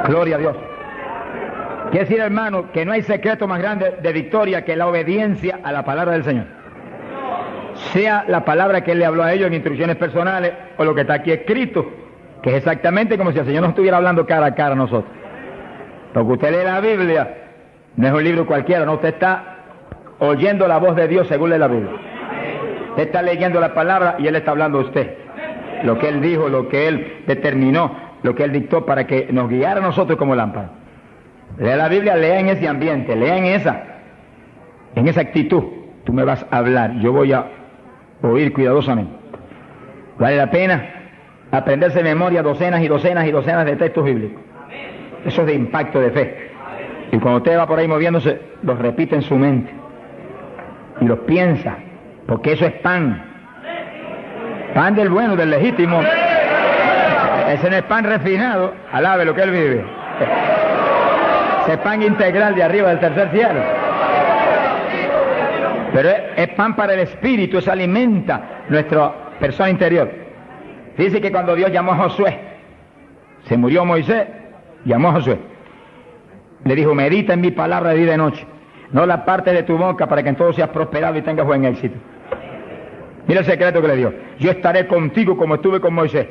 Gloria a Dios. Quiere decir, hermano, que no hay secreto más grande de victoria que la obediencia a la palabra del Señor. Sea la palabra que Él le habló a ellos en instrucciones personales o lo que está aquí escrito, que es exactamente como si el Señor nos estuviera hablando cara a cara a nosotros. Porque usted lee la Biblia, no es un libro cualquiera, no, usted está oyendo la voz de Dios según lee la Biblia. Usted está leyendo la palabra y Él está hablando a usted. Lo que Él dijo, lo que Él determinó, lo que Él dictó para que nos guiara a nosotros como lámpara. Lea la Biblia, lea en ese ambiente, lea en esa actitud. Tú me vas a hablar, yo voy a oír cuidadosamente. Vale la pena aprenderse de memoria docenas y docenas y docenas de textos bíblicos. Eso es de impacto de fe. Y cuando usted va por ahí moviéndose, los repite en su mente. Y los piensa, porque eso es pan. Pan del bueno, del legítimo. Ese no es pan refinado, alabe lo que Él vive. Ese pan integral de arriba del tercer cielo. Pero es pan para el espíritu, eso alimenta nuestra persona interior. Dice que cuando Dios llamó a Josué, se murió Moisés, llamó a Josué. Le dijo, medita en mi palabra de día y de noche. No la parte de tu boca para que en todo seas prosperado y tengas buen éxito. Mira el secreto que le dio. Yo estaré contigo como estuve con Moisés.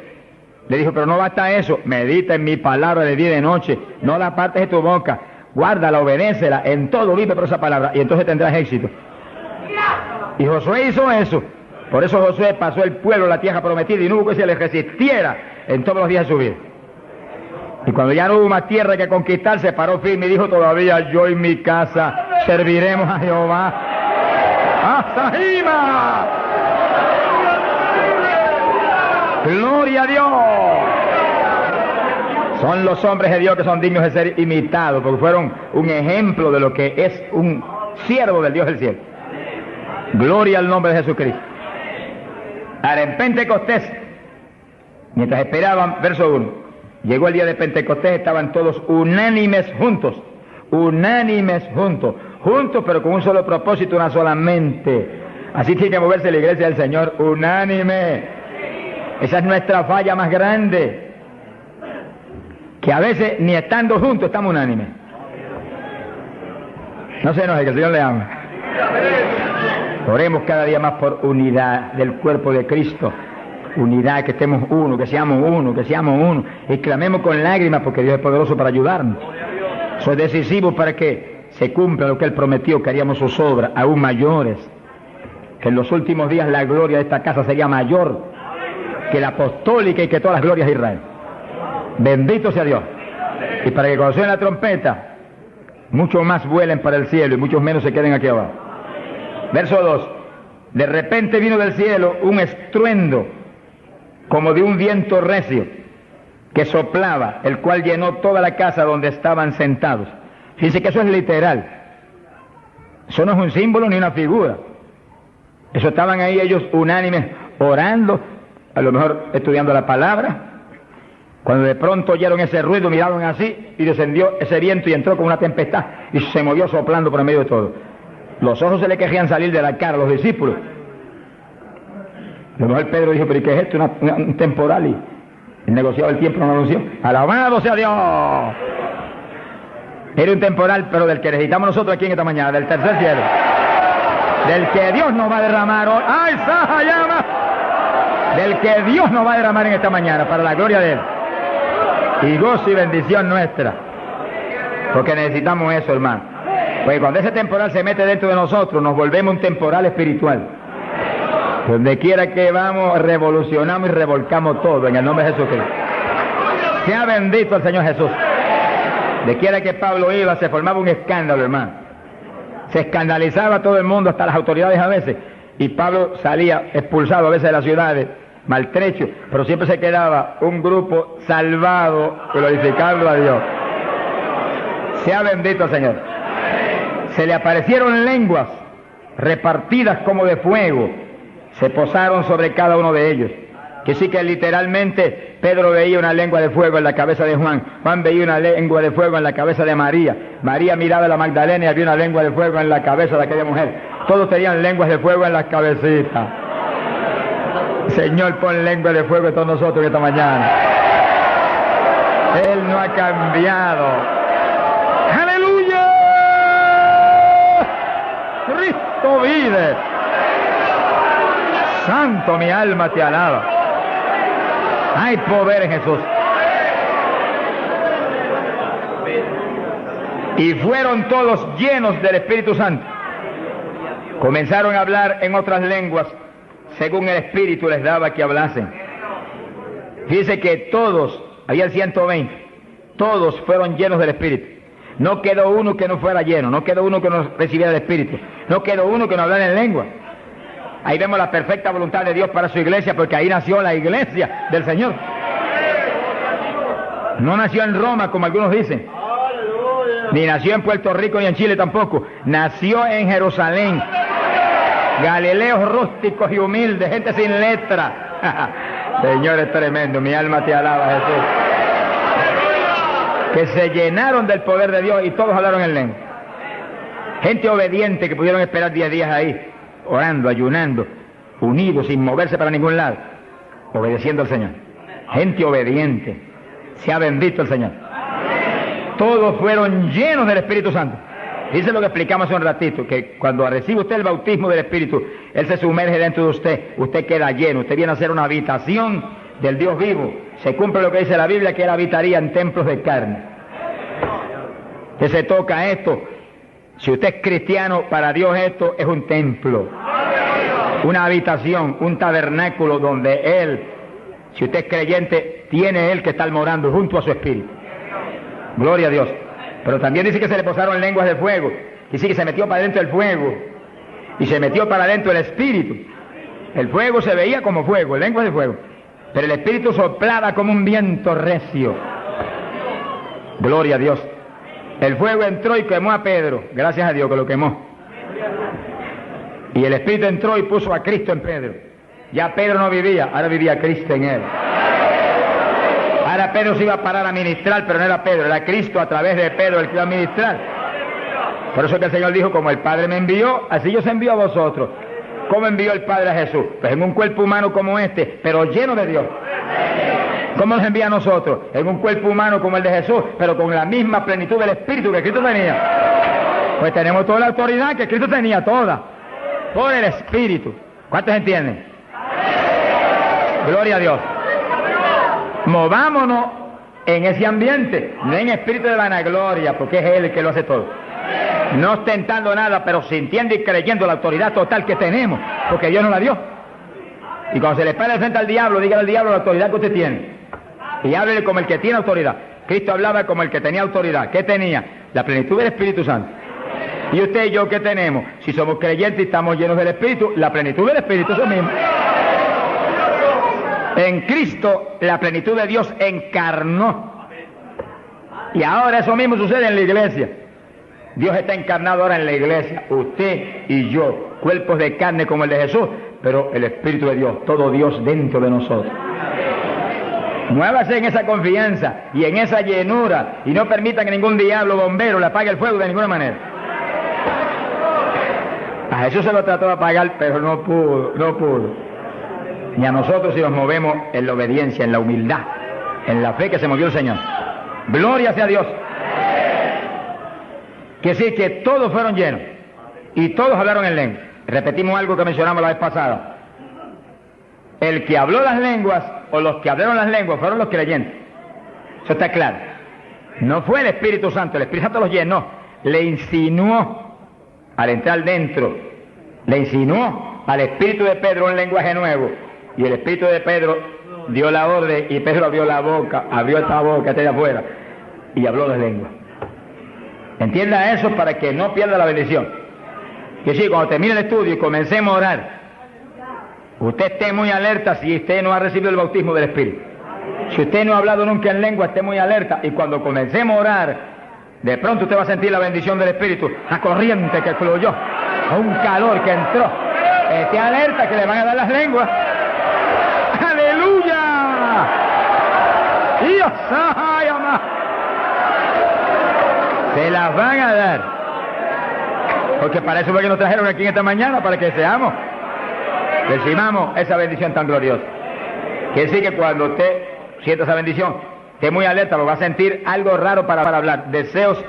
Le dijo, pero no basta eso. Medita en mi palabra de día y de noche. No la partes de tu boca. Guárdala, obedécela. En todo vive por esa palabra. Y entonces tendrás éxito. Y Josué hizo eso. Por eso Josué pasó el pueblo a la tierra prometida y no hubo que se le resistiera en todos los días de su vida. Y cuando ya no hubo más tierra que conquistar, se paró firme y dijo, todavía yo y mi casa serviremos a Jehová. ¡Hasta Jima! ¡Gloria a Dios! Son los hombres de Dios que son dignos de ser imitados, porque fueron un ejemplo de lo que es un siervo del Dios del cielo. Gloria al nombre de Jesucristo. Ahora, en Pentecostés, mientras esperaban, verso 1, llegó el día de Pentecostés, estaban todos unánimes juntos, juntos pero con un solo propósito, una sola mente. Así tiene que moverse la iglesia del Señor, unánime. Esa es nuestra falla más grande, que a veces ni estando juntos estamos unánimes. No se enoje, que el Señor le ama. Oremos cada día más por unidad del cuerpo de Cristo. Unidad, que estemos uno, que seamos uno. Y clamemos con lágrimas porque Dios es poderoso para ayudarnos. Eso es decisivo para que se cumpla lo que Él prometió, que haríamos sus obras aún mayores. Que en los últimos días la gloria de esta casa sería mayor que la apostólica y que todas las glorias de Israel. Bendito sea Dios. Y para que cuando suene la trompeta, muchos más vuelen para el cielo y muchos menos se queden aquí abajo. Verso 2. De repente vino del cielo un estruendo como de un viento recio que soplaba, el cual llenó toda la casa donde estaban sentados. Fíjense que eso es literal. Eso no es un símbolo ni una figura. Eso estaban ahí ellos unánimes orando, a lo mejor estudiando la palabra, cuando de pronto oyeron ese ruido, miraron así y descendió ese viento y entró como una tempestad y se movió soplando por el medio de todo. Los ojos se le querían salir de la cara a los discípulos. A lo mejor Pedro dijo, pero ¿y qué es esto? Un temporal, y el negociado del tiempo no lo anunció. ¡Alabado sea Dios! Era un temporal, pero del que necesitamos nosotros aquí en esta mañana, del tercer cielo. Del que Dios nos va a derramar hoy. ¡Ay, Saja llama! Del que Dios nos va a derramar en esta mañana, para la gloria de Él. Y gozo y bendición nuestra. Porque necesitamos eso, hermano. Porque cuando ese temporal se mete dentro de nosotros, nos volvemos un temporal espiritual. Donde quiera que vamos, revolucionamos y revolcamos todo en el nombre de Jesucristo. Sea bendito el Señor Jesús. De quiera que Pablo iba, se formaba un escándalo, hermano. Se escandalizaba todo el mundo, hasta las autoridades a veces. Y Pablo salía expulsado a veces de las ciudades, maltrecho, pero siempre se quedaba un grupo salvado, glorificando a Dios. Sea bendito el Señor. Se le aparecieron lenguas repartidas como de fuego, se posaron sobre cada uno de ellos. Que sí que literalmente Pedro veía una lengua de fuego en la cabeza de Juan, Juan veía una lengua de fuego en la cabeza de María, María miraba a la Magdalena y había una lengua de fuego en la cabeza de aquella mujer. Todos tenían lenguas de fuego en las cabecitas. Señor, pon lengua de fuego en todos nosotros esta mañana. Él no ha cambiado. ¡Aleluya! Cristo vive. Santo, mi alma te alaba. Hay poder en Jesús. Y fueron todos llenos del Espíritu Santo. Comenzaron a hablar en otras lenguas, según el Espíritu les daba que hablasen. Fíjese que todos, había 120, todos fueron llenos del Espíritu. No quedó uno que no fuera lleno, no quedó uno que no recibiera el Espíritu, no quedó uno que no hablara en lengua. Ahí vemos la perfecta voluntad de Dios para su iglesia, porque ahí nació la iglesia del Señor. No nació en Roma, como algunos dicen, ni nació en Puerto Rico ni en Chile tampoco. Nació en Jerusalén. Galileos rústicos y humildes, gente sin letra. Señor, es tremendo, mi alma te alaba, Jesús. Que se llenaron del poder de Dios y todos hablaron en lengua. Gente obediente que pudieron esperar 10 días ahí, orando, ayunando, unidos, sin moverse para ningún lado, obedeciendo al Señor. Gente obediente. Sea bendito el Señor. Todos fueron llenos del Espíritu Santo. Dice lo que explicamos hace un ratito, que cuando recibe usted el bautismo del Espíritu, Él se sumerge dentro de usted, usted queda lleno, usted viene a ser una habitación del Dios vivo. Se cumple lo que dice la Biblia, que Él habitaría en templos de carne. Que se toca esto. Si usted es cristiano, para Dios esto es un templo, una habitación, un tabernáculo donde Él, si usted es creyente, tiene Él que estar morando junto a su Espíritu. Gloria a Dios. Pero también dice que se le posaron lenguas de fuego. Dice que se metió para adentro el fuego y se metió para adentro el Espíritu. El fuego se veía como fuego, lenguas de fuego, pero el Espíritu soplaba como un viento recio. Gloria a Dios. El fuego entró y quemó a Pedro. Gracias a Dios que lo quemó. Y el Espíritu entró y puso a Cristo en Pedro. Ya Pedro no vivía, ahora vivía Cristo en él. Ahora Pedro se iba a parar a ministrar, pero no era Pedro, era Cristo a través de Pedro el que iba a ministrar. Por eso que el Señor dijo, como el Padre me envió, así yo os envío a vosotros. ¿Cómo envió el Padre a Jesús? Pues en un cuerpo humano como este, pero lleno de Dios. ¿Cómo nos envía a nosotros? En un cuerpo humano como el de Jesús, pero con la misma plenitud del Espíritu que Cristo tenía. Pues tenemos toda la autoridad que Cristo tenía, toda, por el Espíritu. ¿Cuántos entienden? Gloria a Dios. Movámonos en ese ambiente, no en espíritu de vanagloria, porque es Él el que lo hace todo. No ostentando nada, pero sintiendo y creyendo la autoridad total que tenemos, porque Dios nos la dio. Y cuando se le para frente al diablo, dígale al diablo la autoridad que usted tiene. Y háblele como el que tiene autoridad. Cristo hablaba como el que tenía autoridad. ¿Qué tenía? La plenitud del Espíritu Santo. ¿Y usted y yo qué tenemos? Si somos creyentes y estamos llenos del Espíritu, la plenitud del Espíritu, eso mismo. En Cristo la plenitud de Dios encarnó. Y ahora eso mismo sucede en la iglesia. Dios está encarnado ahora en la iglesia, usted y yo, cuerpos de carne como el de Jesús, pero el Espíritu de Dios, todo Dios dentro de nosotros. Muévase en esa confianza y en esa llenura y no permita que ningún diablo bombero le apague el fuego de ninguna manera. A Jesús se lo trató de apagar, pero no pudo. Ni a nosotros si nos movemos en la obediencia, en la humildad, en la fe que se movió el Señor. Gloria sea a Dios. Que sí, que todos fueron llenos y todos hablaron en lengua. Repetimos algo que mencionamos la vez pasada. El que habló las lenguas o los que hablaron las lenguas fueron los creyentes. Eso está claro. No fue el Espíritu Santo, el Espíritu Santo los llenó, le insinuó al entrar dentro, le insinuó al Espíritu de Pedro un lenguaje nuevo. Y el Espíritu de Pedro dio la orden y Pedro abrió la boca, abrió esta boca, esta de afuera, y habló las lenguas. Entienda eso para que no pierda la bendición. Que sí, cuando termine el estudio y comencemos a orar, usted esté muy alerta si usted no ha recibido el bautismo del Espíritu. Si usted no ha hablado nunca en lengua, esté muy alerta. Y cuando comencemos a orar, de pronto usted va a sentir la bendición del Espíritu, la corriente que fluyó, un calor que entró. Esté alerta que le van a dar las lenguas. ¡Aleluya! ¡Dios! ¡Ay, amá! Se las van a dar. Porque para eso fue que nos trajeron aquí en esta mañana, para que seamos, recibamos esa bendición tan gloriosa. Que sí, que cuando usted sienta esa bendición, esté muy alerta, lo va a sentir algo raro para hablar. Deseos,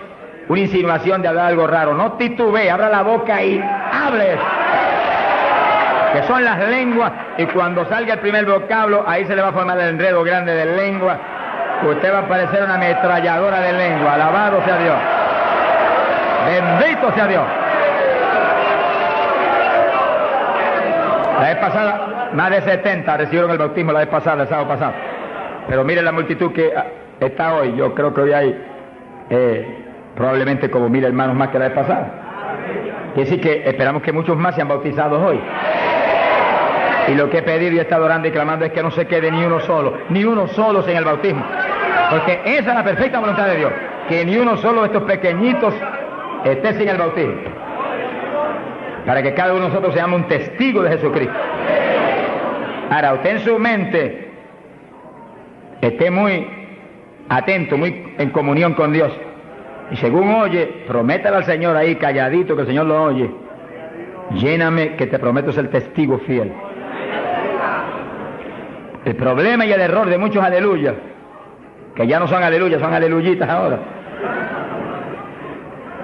una insinuación de hablar algo raro. No titubee, abra la boca y hable. Que son las lenguas, y cuando salga el primer vocablo, ahí se le va a formar el enredo grande de lengua. Usted va a parecer una ametralladora de lengua. Alabado sea Dios. Bendito sea Dios. La vez pasada, más de 70 recibieron el bautismo la vez pasada, el sábado pasado. Pero miren la multitud que está hoy. Yo creo que hoy hay probablemente como 1000 hermanos más que la vez pasada. Quiere decir que esperamos que muchos más sean bautizados hoy. Y lo que he pedido y he estado orando y clamando es que no se quede ni uno solo sin el bautismo. Porque esa es la perfecta voluntad de Dios, que ni uno solo de estos pequeñitos esté sin el bautismo. Para que cada uno de nosotros seamos un testigo de Jesucristo. Ahora, usted en su mente esté muy atento, muy en comunión con Dios. Y según oye, prométale al Señor ahí calladito que el Señor lo oye. Lléname que te prometo ser testigo fiel. El problema y el error de muchos aleluyas, que ya no son aleluyas, son aleluyitas ahora,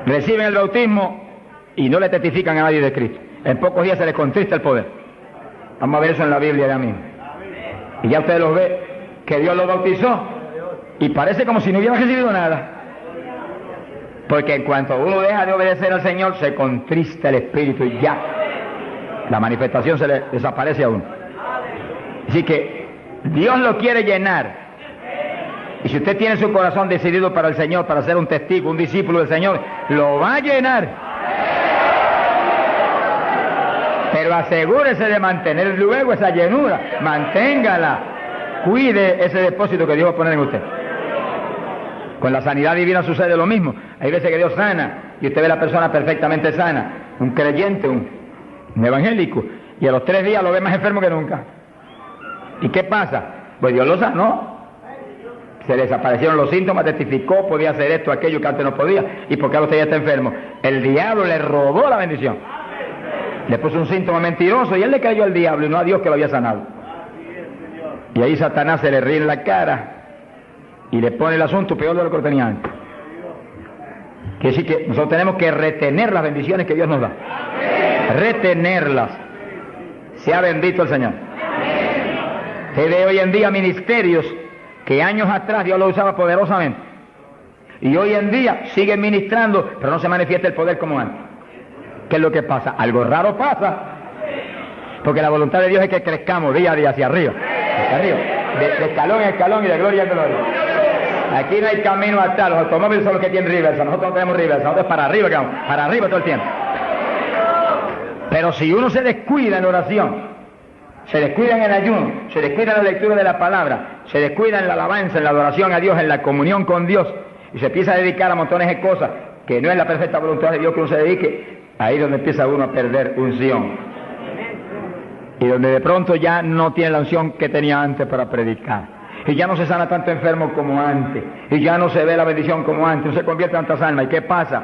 reciben el bautismo y no le testifican a nadie de Cristo. En pocos días se les contrista el poder. Vamos a ver eso en la Biblia ya mismo. Y ya usted los ve, que Dios los bautizó, y parece como si no hubiera recibido nada. Porque en cuanto uno deja de obedecer al Señor, se contrista el Espíritu y ya la manifestación se le desaparece a uno. Así que Dios lo quiere llenar. Y si usted tiene su corazón decidido para el Señor, para ser un testigo, un discípulo del Señor, lo va a llenar. Pero asegúrese de mantener luego esa llenura. Manténgala. Cuide ese depósito que Dios va a poner en usted. Con la sanidad divina sucede lo mismo. Hay veces que Dios sana y usted ve a la persona perfectamente sana, un creyente, un evangélico, y a los 3 días lo ve más enfermo que nunca. ¿Y qué pasa? Pues Dios lo sanó. Se le desaparecieron los síntomas, testificó, podía hacer esto, aquello que antes no podía. ¿Y por qué ahora usted ya está enfermo? El diablo le robó la bendición. Le puso un síntoma mentiroso y él le creyó al diablo y no a Dios que lo había sanado. Y ahí Satanás se le ríe en la cara y le pone el asunto peor de lo que lo tenía antes. Quiere decir que nosotros tenemos que retener las bendiciones que Dios nos da. Retenerlas. Sea bendito el Señor. Se ve hoy en día ministerios que años atrás Dios lo usaba poderosamente. Y hoy en día siguen ministrando, pero no se manifiesta el poder como antes. ¿Qué es lo que pasa? Algo raro pasa. Porque la voluntad de Dios es que crezcamos día a día hacia arriba. Hacia arriba. De escalón en escalón y de gloria en gloria. Aquí no hay camino atrás. Los automóviles son los que tienen reversa. Nosotros no tenemos reversa. Nosotros para arriba, vamos. Para arriba todo el tiempo. Pero si uno se descuida en oración, se descuida en el ayuno, se descuida en la lectura de la palabra, se descuida en la alabanza, en la adoración a Dios, en la comunión con Dios, y se empieza a dedicar a montones de cosas que no es la perfecta voluntad de Dios que uno se dedique, ahí es donde empieza uno a perder unción. Y donde de pronto ya no tiene la unción que tenía antes para predicar. Y ya no se sana tanto enfermo como antes. Y ya no se ve la bendición como antes. No se convierte en tantas almas. ¿Y qué pasa?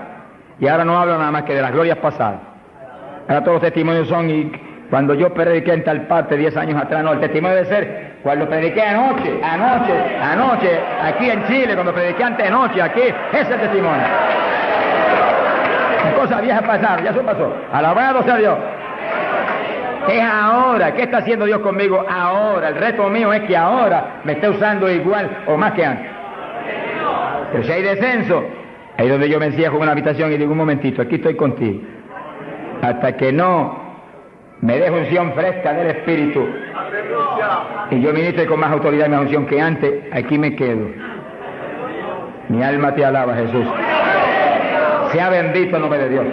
Y ahora no hablo nada más que de las glorias pasadas. Ahora todos los testimonios son, y cuando yo prediqué en tal parte 10 años atrás, no, el testimonio debe ser cuando prediqué anoche, aquí en Chile, cuando prediqué antenoche, aquí, ese es el testimonio. Las cosas viejas pasaron, ya eso pasó. Alabado sea Dios. Es ahora. ¿Qué está haciendo Dios conmigo ahora? El reto mío es que ahora me esté usando igual o más que antes. Pero si hay descenso, ahí donde yo me encierro en una habitación y digo, un momentito, aquí estoy contigo. Hasta que no me deje unción fresca del Espíritu y yo ministre con más autoridad y más unción que antes, aquí me quedo. Mi alma te alaba, Jesús. Sea bendito el nombre de Dios.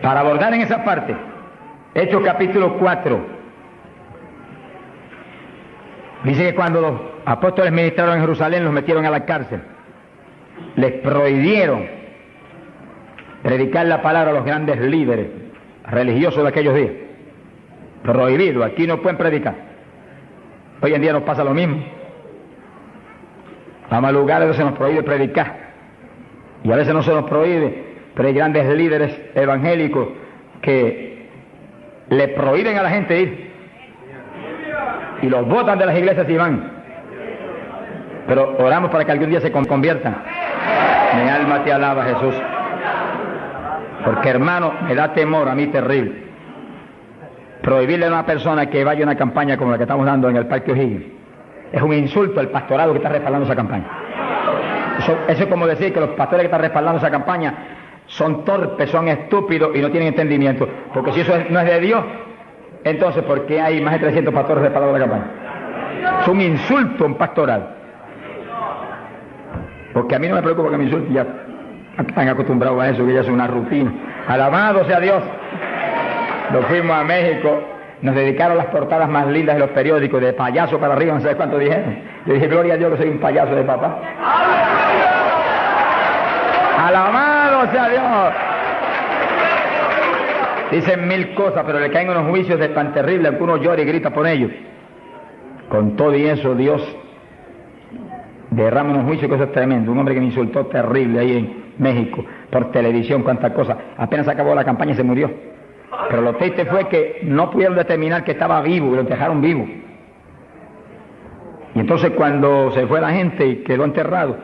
Para abordar en esa parte, Hechos capítulo 4, dice que cuando los apóstoles ministraron en Jerusalén, los metieron a la cárcel, les prohibieron predicar la palabra a los grandes líderes religiosos de aquellos días. Prohibido, aquí no pueden predicar. Hoy en día nos pasa lo mismo. Vamos a lugares donde se nos prohíbe predicar, y a veces no se nos prohíbe, pero hay grandes líderes evangélicos que le prohíben a la gente ir. y los botan de las iglesias y van. Pero oramos para que algún día se conviertan. Mi alma te alaba, Jesús. Porque, hermano, me da temor a mí terrible prohibirle a una persona que vaya a una campaña como la que estamos dando en el Parque O'Higgins. Es un insulto al pastorado que está respaldando esa campaña. Eso es como decir que los pastores que están respaldando esa campaña son torpes, son estúpidos y no tienen entendimiento. Porque si eso no es de Dios, entonces ¿por qué hay más de 300 pastores respaldando la campaña? Es un insulto a un pastorado. Porque a mí no me preocupa que me insulten, ya están acostumbrados a eso, que ya es una rutina. Alabado sea Dios. Nos fuimos a México, nos dedicaron las portadas más lindas de los periódicos, de payaso para arriba, no sé cuánto dijeron. Yo dije, gloria a Dios que soy un payaso de papá. Alabado sea Dios. Dicen mil cosas, pero le caen unos juicios de tan terribles que uno llora y grita por ellos. Con todo y eso, Dios derrama unos juicios que eso es tremendo. Un hombre que me insultó terrible ahí en México, por televisión, cuántas cosas. Apenas acabó la campaña y se murió. Pero lo triste fue que no pudieron determinar que estaba vivo y lo dejaron vivo. Y entonces cuando se fue la gente y quedó enterrado,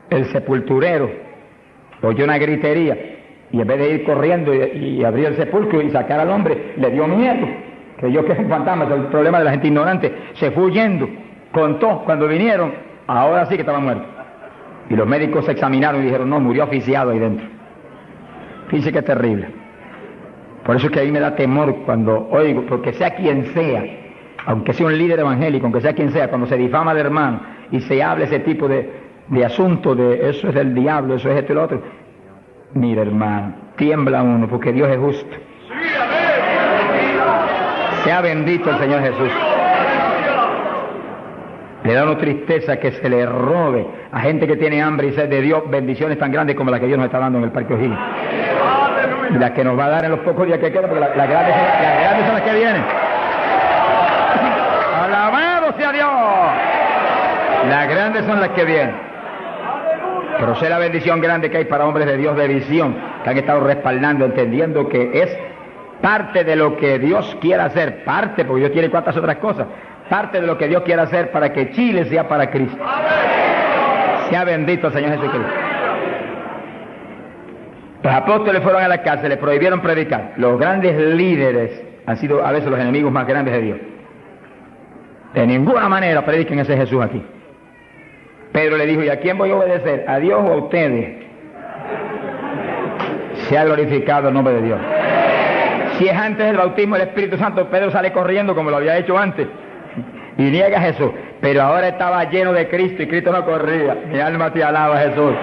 el sepulturero oyó una gritería y en vez de ir corriendo y abrir el sepulcro y sacar al hombre, le dio miedo. Creyó que es un fantasma, es el problema de la gente ignorante. Se fue huyendo, contó, cuando vinieron, ahora sí que estaba muerto. Y los médicos se examinaron y dijeron, no, murió asfixiado ahí dentro. Fíjense qué terrible. Por eso es que a mí me da temor cuando oigo, porque sea quien sea, aunque sea un líder evangélico, aunque sea quien sea, cuando se difama al hermano y se habla ese tipo de asunto, de eso es del diablo, eso es esto y lo otro, mira, hermano, tiembla uno, porque Dios es justo. Sea bendito el Señor Jesús. Le da una tristeza que se le robe a gente que tiene hambre y sed de Dios bendiciones tan grandes como las que Dios nos está dando en el Parque O'Higgins. Y las que nos va a dar en los pocos días que quedan, porque las grandes son las que vienen. ¡Alabado sea Dios! Las grandes son las que vienen. Pero sé la bendición grande que hay para hombres de Dios de visión, que han estado respaldando, entendiendo que es parte de lo que Dios quiere hacer, parte, porque Dios tiene cuantas otras cosas, parte de lo que Dios quiere hacer para que Chile sea para Cristo. Sea bendito el Señor Jesucristo. Los apóstoles fueron a la cárcel, les prohibieron predicar. Los grandes líderes han sido a veces los enemigos más grandes de Dios. De ninguna manera prediquen ese Jesús aquí. Pedro le dijo, ¿y a quién voy a obedecer? ¿A Dios o a ustedes? Sea glorificado el nombre de Dios. Si es antes del bautismo del Espíritu Santo, Pedro sale corriendo como lo había hecho antes y niega a Jesús. Pero ahora estaba lleno de Cristo y Cristo no corría. Mi alma te alaba, Jesús.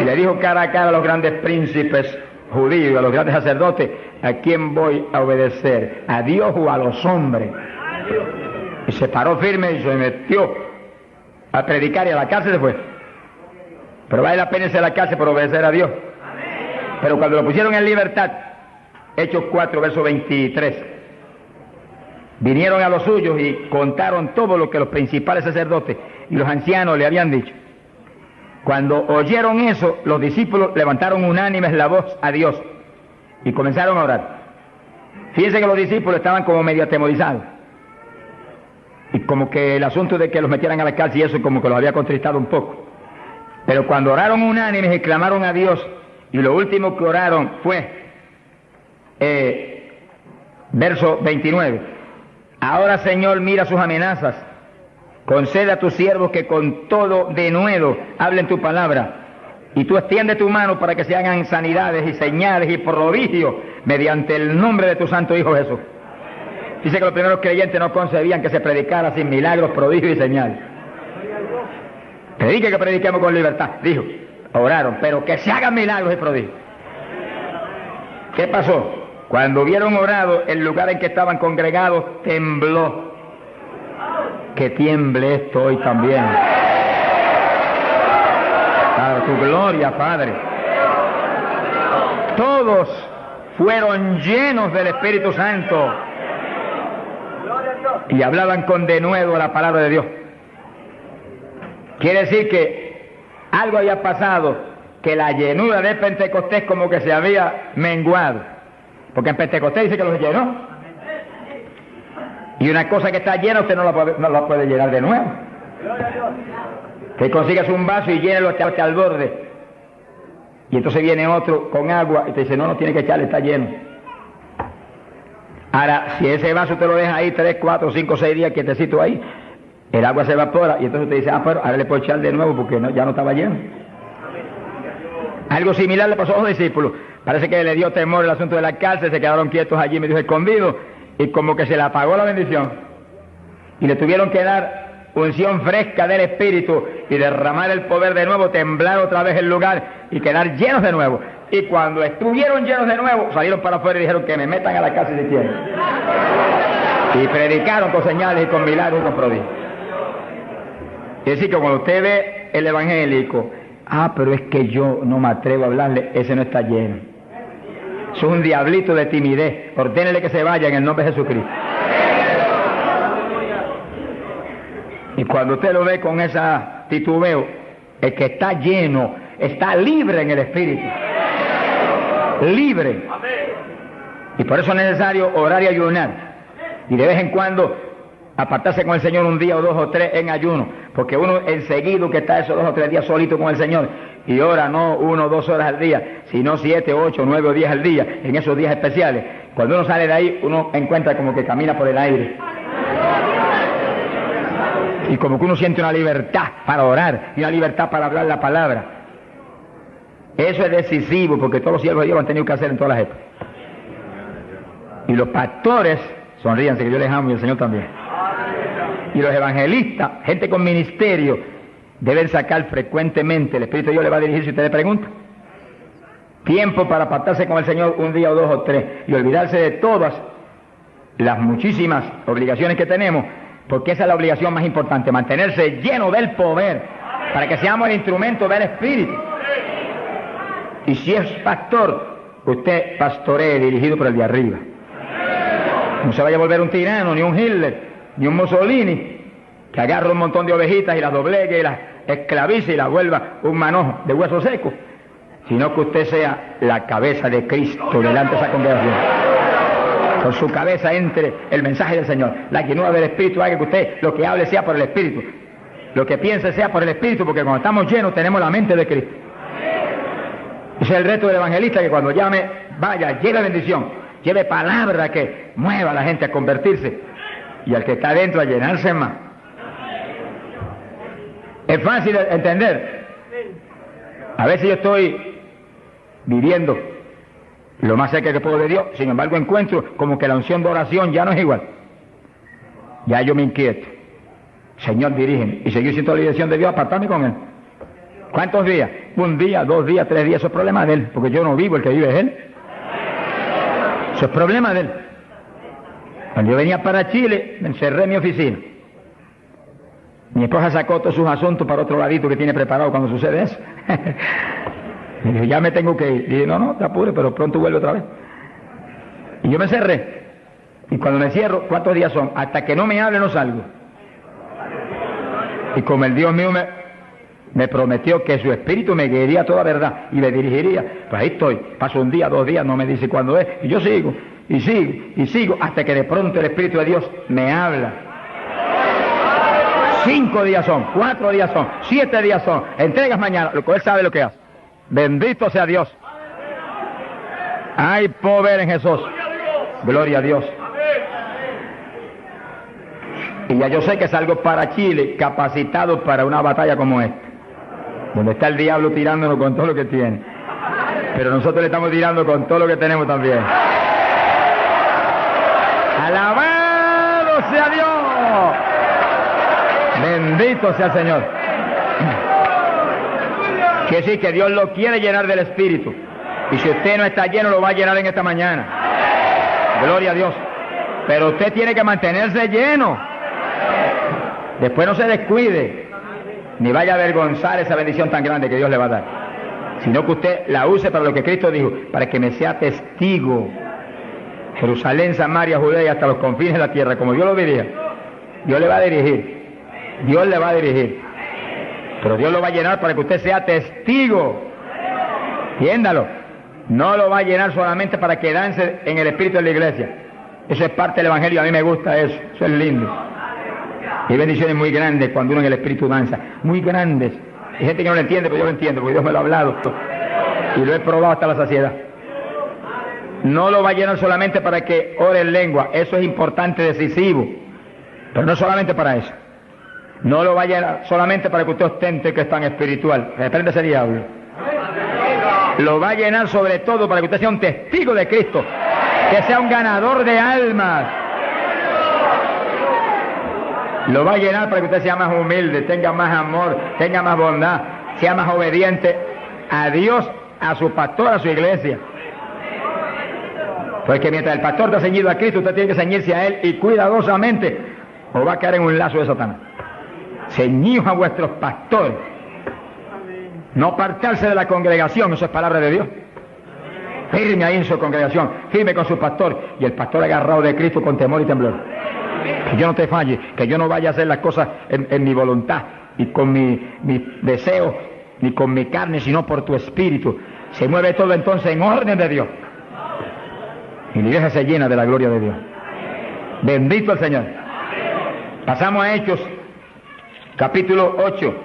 Y le dijo cara a cara a los grandes príncipes judíos, a los grandes sacerdotes, ¿a quién voy a obedecer? ¿A Dios o a los hombres? Y se paró firme y se metió a predicar y a la cárcel se fue. Pero vale la pena irse a la cárcel por obedecer a Dios. Pero cuando lo pusieron en libertad, Hechos 4, verso 23, vinieron a los suyos y contaron todo lo que los principales sacerdotes y los ancianos le habían dicho. Cuando oyeron eso, los discípulos levantaron unánimes la voz a Dios y comenzaron a orar. Fíjense que los discípulos estaban como medio atemorizados. Y como que el asunto de que los metieran a la cárcel y eso como que los había contristado un poco. Pero cuando oraron unánimes y clamaron a Dios, y lo último que oraron fue, verso 29, ahora Señor mira sus amenazas, concede a tus siervos que con todo denuedo hablen tu palabra, y tú extiende tu mano para que se hagan sanidades y señales y prodigios mediante el nombre de tu santo Hijo Jesús. Dice que los primeros creyentes no concebían que se predicara sin milagros, prodigios y señales. Predique que prediquemos con libertad, dijo. Oraron, pero que se hagan milagros y prodigios. ¿Qué pasó? Cuando hubieron orado, el lugar en que estaban congregados tembló. Que tiemble esto hoy también. Para tu gloria, Padre. Todos fueron llenos del Espíritu Santo y hablaban con denuedo la palabra de Dios. Quiere decir que algo había pasado, que la llenura de Pentecostés como que se había menguado, porque en Pentecostés dice que los llenó. Y una cosa que está llena usted no la puede llenar de nuevo. Que consigas un vaso y llénelo hasta el borde. Y entonces viene otro con agua y te dice, no tiene que echarle, está lleno. Ahora, si ese vaso te lo deja ahí 3, 4, 5, 6 días quietecito ahí, el agua se evapora y entonces te dice, pero ahora le puedo echar de nuevo porque ya no estaba lleno. Algo similar le pasó a los discípulos. Parece que le dio temor el asunto de la cárcel, se quedaron quietos allí medio escondidos y como que se le apagó la bendición. Y le tuvieron que dar unción fresca del Espíritu y derramar el poder de nuevo, temblar otra vez el lugar y quedar llenos de nuevo. Y cuando estuvieron llenos de nuevo, salieron para afuera y dijeron que me metan a la cárcel si quieren. Y predicaron con señales y con milagros y con prodigios. Es decir, que cuando usted ve el evangélico, pero es que yo no me atrevo a hablarle, ese no está lleno. Eso es un diablito de timidez. Ordénele que se vaya en el nombre de Jesucristo. Y cuando usted lo ve con esa titubeo, el que está lleno, está libre en el Espíritu. Libre. Y por eso es necesario orar y ayunar. Y de vez en cuando apartarse con el Señor un día o 2 o 3 en ayuno. Porque uno enseguida que está esos 2 o 3 días solito con el Señor y ora no 1 o 2 horas al día, sino 7, 8, 9 o 10 al día, en esos días especiales. Cuando uno sale de ahí, uno encuentra como que camina por el aire. Y como que uno siente una libertad para orar y una libertad para hablar la palabra. Eso es decisivo porque todos los siervos de Dios lo han tenido que hacer en todas las épocas. Y los pastores, sonríanse que yo les amo y el Señor también. Y los evangelistas, gente con ministerio, deben sacar frecuentemente, el Espíritu de Dios le va a dirigir si usted le pregunta. Tiempo para apartarse con el Señor un día o 2 o 3 y olvidarse de todas las muchísimas obligaciones que tenemos, porque esa es la obligación más importante, mantenerse lleno del poder, para que seamos el instrumento del Espíritu. Y si es pastor, usted pastoree dirigido por el de arriba. No se vaya a volver un tirano, ni un Hitler, ni un Mussolini, que agarre un montón de ovejitas y las doblegue y las esclavice y las vuelva un manojo de hueso seco, sino que usted sea la cabeza de Cristo delante de esa congregación. Con su cabeza entre el mensaje del Señor. La llenura del Espíritu haga que usted lo que hable sea por el Espíritu, lo que piense sea por el Espíritu, porque cuando estamos llenos tenemos la mente de Cristo. Ese es el reto del evangelista, que cuando llame, vaya, lleve bendición, lleve palabra que mueva a la gente a convertirse y al que está adentro a llenarse más. Es fácil de entender. A veces yo estoy viviendo lo más cerca que puedo de Dios, sin embargo encuentro como que la unción de oración ya no es igual. Ya yo me inquieto. Señor, dirígeme. Y seguir siendo la dirección de Dios, apartarme con Él. ¿Cuántos días? 1 día, 2 días, 3 días. Eso es problema de Él, porque yo no vivo, el que vive es Él. Eso es problema de Él. Cuando yo venía para Chile, me encerré en mi oficina. Mi esposa sacó todos sus asuntos para otro ladito que tiene preparado cuando sucede eso. Y dije, ya me tengo que ir. Y dije, no, te apures, pero pronto vuelve otra vez. Y yo me cerré. Y cuando me cierro, ¿cuántos días son? Hasta que no me hable no salgo. Y como el Dios mío me prometió que su espíritu me guiaría a toda verdad y me dirigiría, pues ahí estoy. Paso 1 día, 2 días, no me dice cuándo es. Y yo sigo, y sigo, y sigo, hasta que de pronto el Espíritu de Dios me habla. 5 días son, 4 días son, 7 días son. Entregas mañana, lo que Él sabe lo que hace. Bendito sea Dios. Hay poder en Jesús. Gloria a Dios. Y ya yo sé que salgo para Chile capacitado para una batalla como esta, donde está el diablo tirándonos con todo lo que tiene, pero nosotros le estamos tirando con todo lo que tenemos también. ¡Alabado sea Dios! Bendito sea el Señor. Quiere decir que Dios lo quiere llenar del Espíritu. Y si usted no está lleno, lo va a llenar en esta mañana. Gloria a Dios. Pero usted tiene que mantenerse lleno. Después no se descuide, ni vaya a avergonzar esa bendición tan grande que Dios le va a dar. Sino que usted la use para lo que Cristo dijo, para que me sea testigo. Jerusalén, Samaria, Judea y hasta los confines de la tierra, como Dios lo dirija. Dios le va a dirigir. Dios le va a dirigir. Pero Dios lo va a llenar para que usted sea testigo. Entiéndalo. No lo va a llenar solamente para quedarse en el espíritu de la iglesia. Eso es parte del Evangelio, a mí me gusta eso es lindo. Hay bendiciones muy grandes cuando uno en el Espíritu danza, muy grandes. Hay gente que no lo entiende, pero yo lo entiendo, porque Dios me lo ha hablado y lo he probado hasta la saciedad. No lo va a llenar solamente para que ore en lengua, eso es importante, decisivo, pero no solamente para eso. No lo va a llenar solamente para que usted ostente que es tan espiritual, reprende ese diablo. Lo va a llenar sobre todo para que usted sea un testigo de Cristo, que sea un ganador de almas. Lo va a llenar para que usted sea más humilde, tenga más amor, tenga más bondad, sea más obediente a Dios, a su pastor, a su iglesia. Porque mientras el pastor está ceñido a Cristo, usted tiene que ceñirse a Él y cuidadosamente, o va a caer en un lazo de Satanás. Ceñidos a vuestros pastores. No apartarse de la congregación, eso es palabra de Dios. Firme ahí en su congregación, firme con su pastor, y el pastor agarrado de Cristo con temor y temblor. Que yo no te falle, que yo no vaya a hacer las cosas en mi voluntad y con mi deseo, ni con mi carne, sino por tu espíritu. Se mueve todo entonces en orden de Dios. Y la iglesia se llena de la gloria de Dios. Bendito el Señor. Pasamos a Hechos, capítulo 8.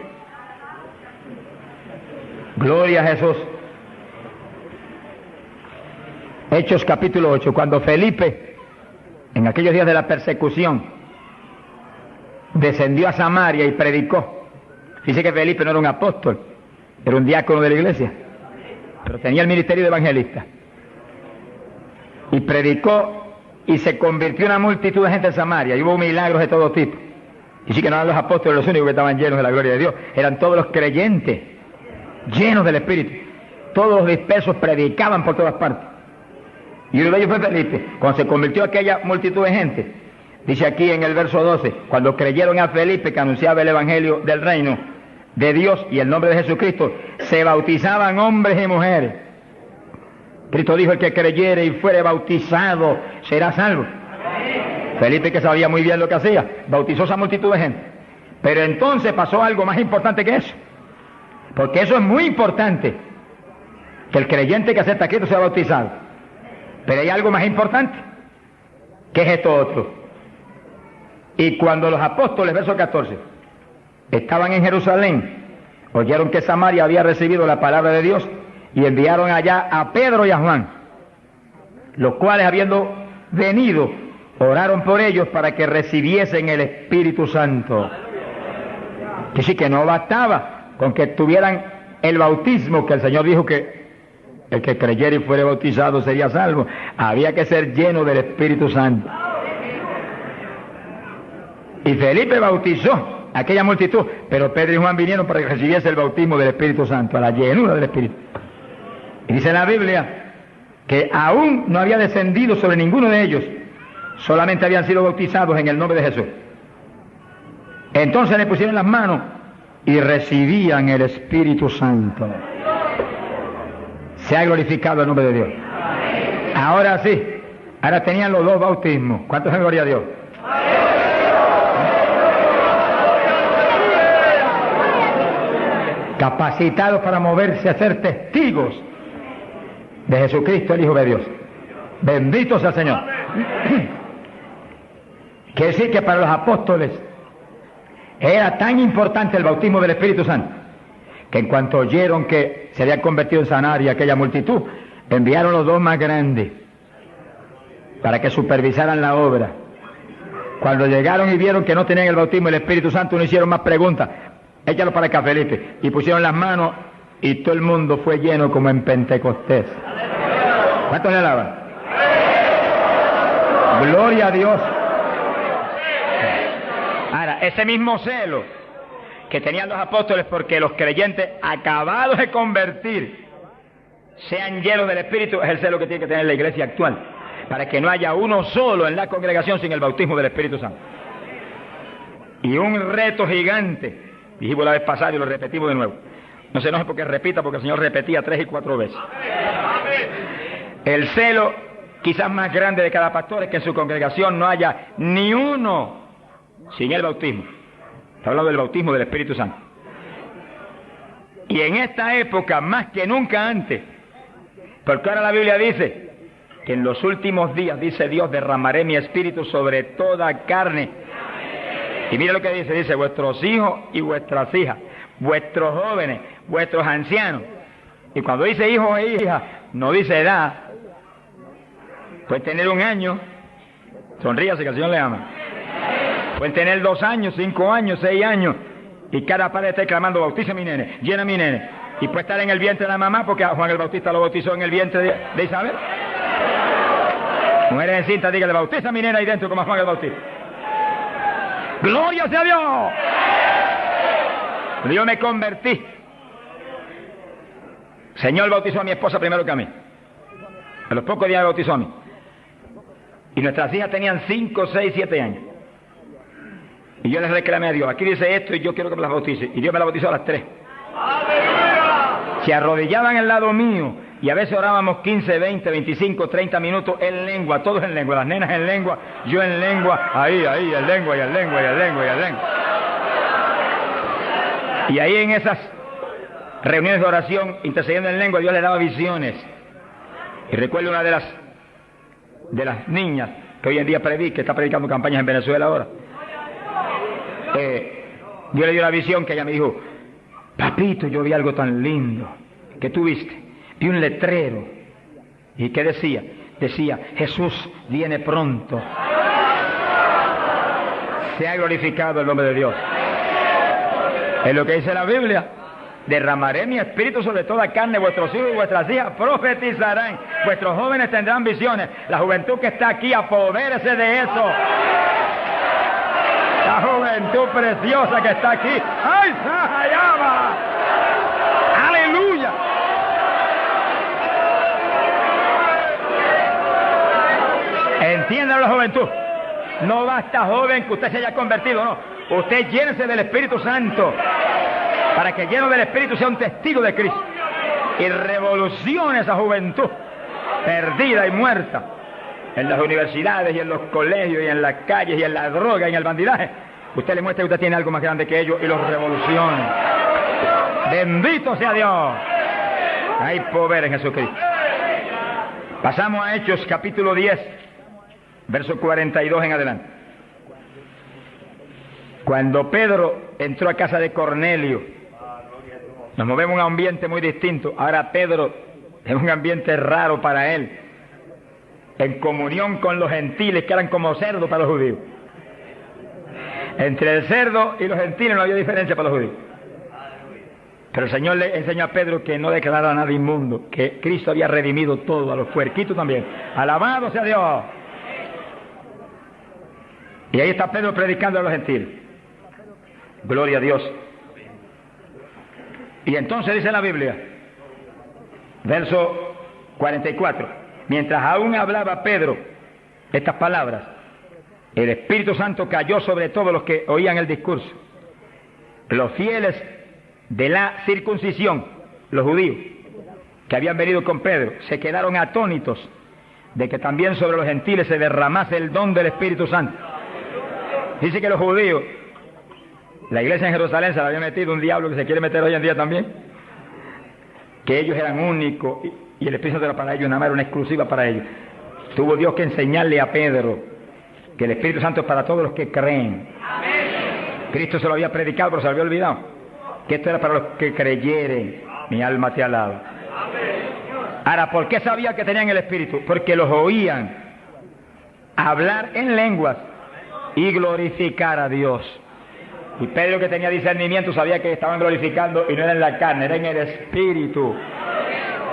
Gloria a Jesús. Hechos capítulo 8. Cuando Felipe, en aquellos días de la persecución, descendió a Samaria y predicó. Dice que Felipe no era un apóstol, era un diácono de la iglesia, pero tenía el ministerio de evangelista. Y predicó y se convirtió una multitud de gente en Samaria, y hubo milagros de todo tipo. Y sí que no eran los apóstoles los únicos que estaban llenos de la gloria de Dios, eran todos los creyentes, llenos del Espíritu. Todos los dispersos predicaban por todas partes. Y uno de ellos fue Felipe. Cuando se convirtió aquella multitud de gente, dice aquí en el verso 12, cuando creyeron a Felipe que anunciaba el evangelio del reino de Dios y el nombre de Jesucristo, se bautizaban hombres y mujeres. Cristo dijo: el que creyere y fuere bautizado será salvo. Felipe, que sabía muy bien lo que hacía, bautizó esa multitud de gente. Pero entonces pasó algo más importante que eso, porque eso es muy importante, que el creyente que acepta a Cristo sea bautizado. Pero hay algo más importante, que es esto otro. Y cuando los apóstoles, verso 14, estaban en Jerusalén, oyeron que Samaria había recibido la palabra de Dios, y enviaron allá a Pedro y a Juan, los cuales, habiendo venido, oraron por ellos para que recibiesen el Espíritu Santo. Que sí, que no bastaba con que tuvieran el bautismo, que el Señor dijo que el que creyera y fuere bautizado sería salvo. Había que ser lleno del Espíritu Santo. Y Felipe bautizó a aquella multitud, pero Pedro y Juan vinieron para que recibiese el bautismo del Espíritu Santo, a la llenura del Espíritu. Y dice la Biblia que aún no había descendido sobre ninguno de ellos, solamente habían sido bautizados en el nombre de Jesús. Entonces le pusieron las manos y recibían el Espíritu Santo. Se ha glorificado el nombre de Dios. Ahora sí, ahora tenían los dos bautismos. ¿Cuántos en gloria a Dios? Capacitados para moverse a ser testigos de Jesucristo, el Hijo de Dios. Bendito sea el Señor. Quiere decir que para los apóstoles era tan importante el bautismo del Espíritu Santo, que en cuanto oyeron que se había convertido en Samaria aquella multitud, enviaron los dos más grandes para que supervisaran la obra. Cuando llegaron y vieron que no tenían el bautismo del Espíritu Santo, no hicieron más preguntas. Échalo para acá, Felipe. Y pusieron las manos y todo el mundo fue lleno como en Pentecostés. ¿Cuántos le alaban? Gloria a Dios. Ahora, ese mismo celo que tenían los apóstoles porque los creyentes acabados de convertir sean llenos del Espíritu, es el celo que tiene que tener la iglesia actual, para que no haya uno solo en la congregación sin el bautismo del Espíritu Santo. Y un reto gigante, dijimos la vez pasada y lo repetimos de nuevo. No se enoje porque repita, porque el Señor repetía 3 y 4 veces. El celo quizás más grande de cada pastor es que en su congregación no haya ni uno sin el bautismo. Está hablando del bautismo del Espíritu Santo. Y en esta época, más que nunca antes, porque ahora la Biblia dice que en los últimos días, dice Dios, derramaré mi espíritu sobre toda carne. Y mira lo que dice, vuestros hijos y vuestras hijas, vuestros jóvenes, vuestros ancianos. Y cuando dice hijos e hijas, no dice edad. Pueden tener 1 año, sonríase que el Señor le ama. Pueden tener 2 años, 5 años, 6 años, y cada padre está clamando, bautiza a mi nene, llena a mi nene. Y puede estar en el vientre de la mamá, porque a Juan el Bautista lo bautizó en el vientre de Isabel. Mujeres encintas, dígale, bautiza a mi nena ahí dentro como a Juan el Bautista. ¡Gloria sea a Dios! Yo me convertí. El Señor bautizó a mi esposa primero que a mí. A los pocos días me bautizó a mí. Y nuestras hijas tenían 5, 6, 7 años. Y yo les reclamé a Dios, aquí dice esto y yo quiero que me las bautice. Y Dios me las bautizó a las 3. Se arrodillaban al lado mío y a veces orábamos 15, 20, 25, 30 minutos en lengua, todos en lengua, las nenas en lengua, yo en lengua, ahí, en lengua, y en lengua, y en lengua, y en lengua. Y ahí en esas reuniones de oración, intercediendo en lengua, Dios le daba visiones. Y recuerdo una de las niñas que hoy en día que está predicando campañas en Venezuela ahora. Dios le dio la visión que ella me dijo, papito, yo vi algo tan lindo. ¿Qué tú viste? Vi un letrero. ¿Y qué decía? Decía, Jesús viene pronto. Se ha glorificado el nombre de Dios. Es lo que dice la Biblia. Derramaré mi espíritu sobre toda carne, vuestros hijos y vuestras hijas profetizarán, vuestros jóvenes tendrán visiones. La juventud que está aquí, apodérese de eso. La juventud preciosa que está aquí. ¡Ay, Sahayama! ¡Aleluya! Entiendan la juventud. No basta, joven, que usted se haya convertido, no. Usted llénese del Espíritu Santo, para que lleno del Espíritu sea un testigo de Cristo y revolucione esa juventud perdida y muerta en las universidades y en los colegios y en las calles y en la droga y en el bandidaje. Usted le muestra que usted tiene algo más grande que ellos y los revolucione. Bendito sea Dios. Hay poder en Jesucristo. Pasamos a Hechos capítulo 10, verso 42 en adelante. Cuando Pedro entró a casa de Cornelio, nos movemos en un ambiente muy distinto. Ahora Pedro es un ambiente raro para él, en comunión con los gentiles que eran como cerdos para los judíos. Entre el cerdo y los gentiles no había diferencia para los judíos. Pero el Señor le enseñó a Pedro que no declarara nada inmundo, que Cristo había redimido todo, a los puerquitos también. Alabado sea Dios. Y ahí está Pedro predicando a los gentiles. Gloria a Dios. Y entonces dice la Biblia, verso 44, mientras aún hablaba Pedro estas palabras, el Espíritu Santo cayó sobre todos los que oían el discurso. Los fieles de la circuncisión, los judíos, que habían venido con Pedro, se quedaron atónitos de que también sobre los gentiles se derramase el don del Espíritu Santo. Dice que los judíos, la iglesia en Jerusalén se la había metido un diablo que se quiere meter hoy en día también, que ellos eran únicos y el Espíritu Santo era para ellos, nada más era una exclusiva para ellos. Tuvo Dios que enseñarle a Pedro que el Espíritu Santo es para todos los que creen. Cristo se lo había predicado, pero se lo había olvidado, que esto era para los que creyeren. Mi alma te alaba. Ahora, ¿por qué sabía que tenían el Espíritu? Porque los oían hablar en lenguas y glorificar a Dios. Y Pedro, que tenía discernimiento, sabía que estaban glorificando y no era en la carne, era en el Espíritu.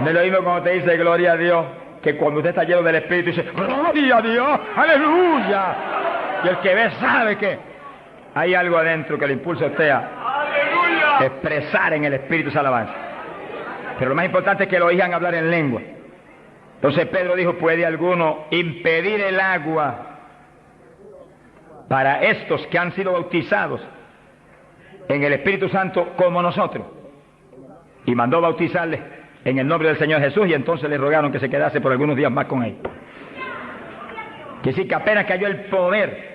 No es lo mismo cuando te dice gloria a Dios, que cuando usted está lleno del Espíritu dice gloria a Dios, aleluya. Y el que ve sabe que hay algo adentro que le impulsa a usted a expresar en el Espíritu esa alabanza. Pero lo más importante es que lo oigan hablar en lengua. Entonces Pedro dijo, ¿puede alguno impedir el agua para estos que han sido bautizados en el Espíritu Santo como nosotros? Y mandó bautizarles en el nombre del Señor Jesús, y entonces le rogaron que se quedase por algunos días más con él. Que sí, que apenas cayó el poder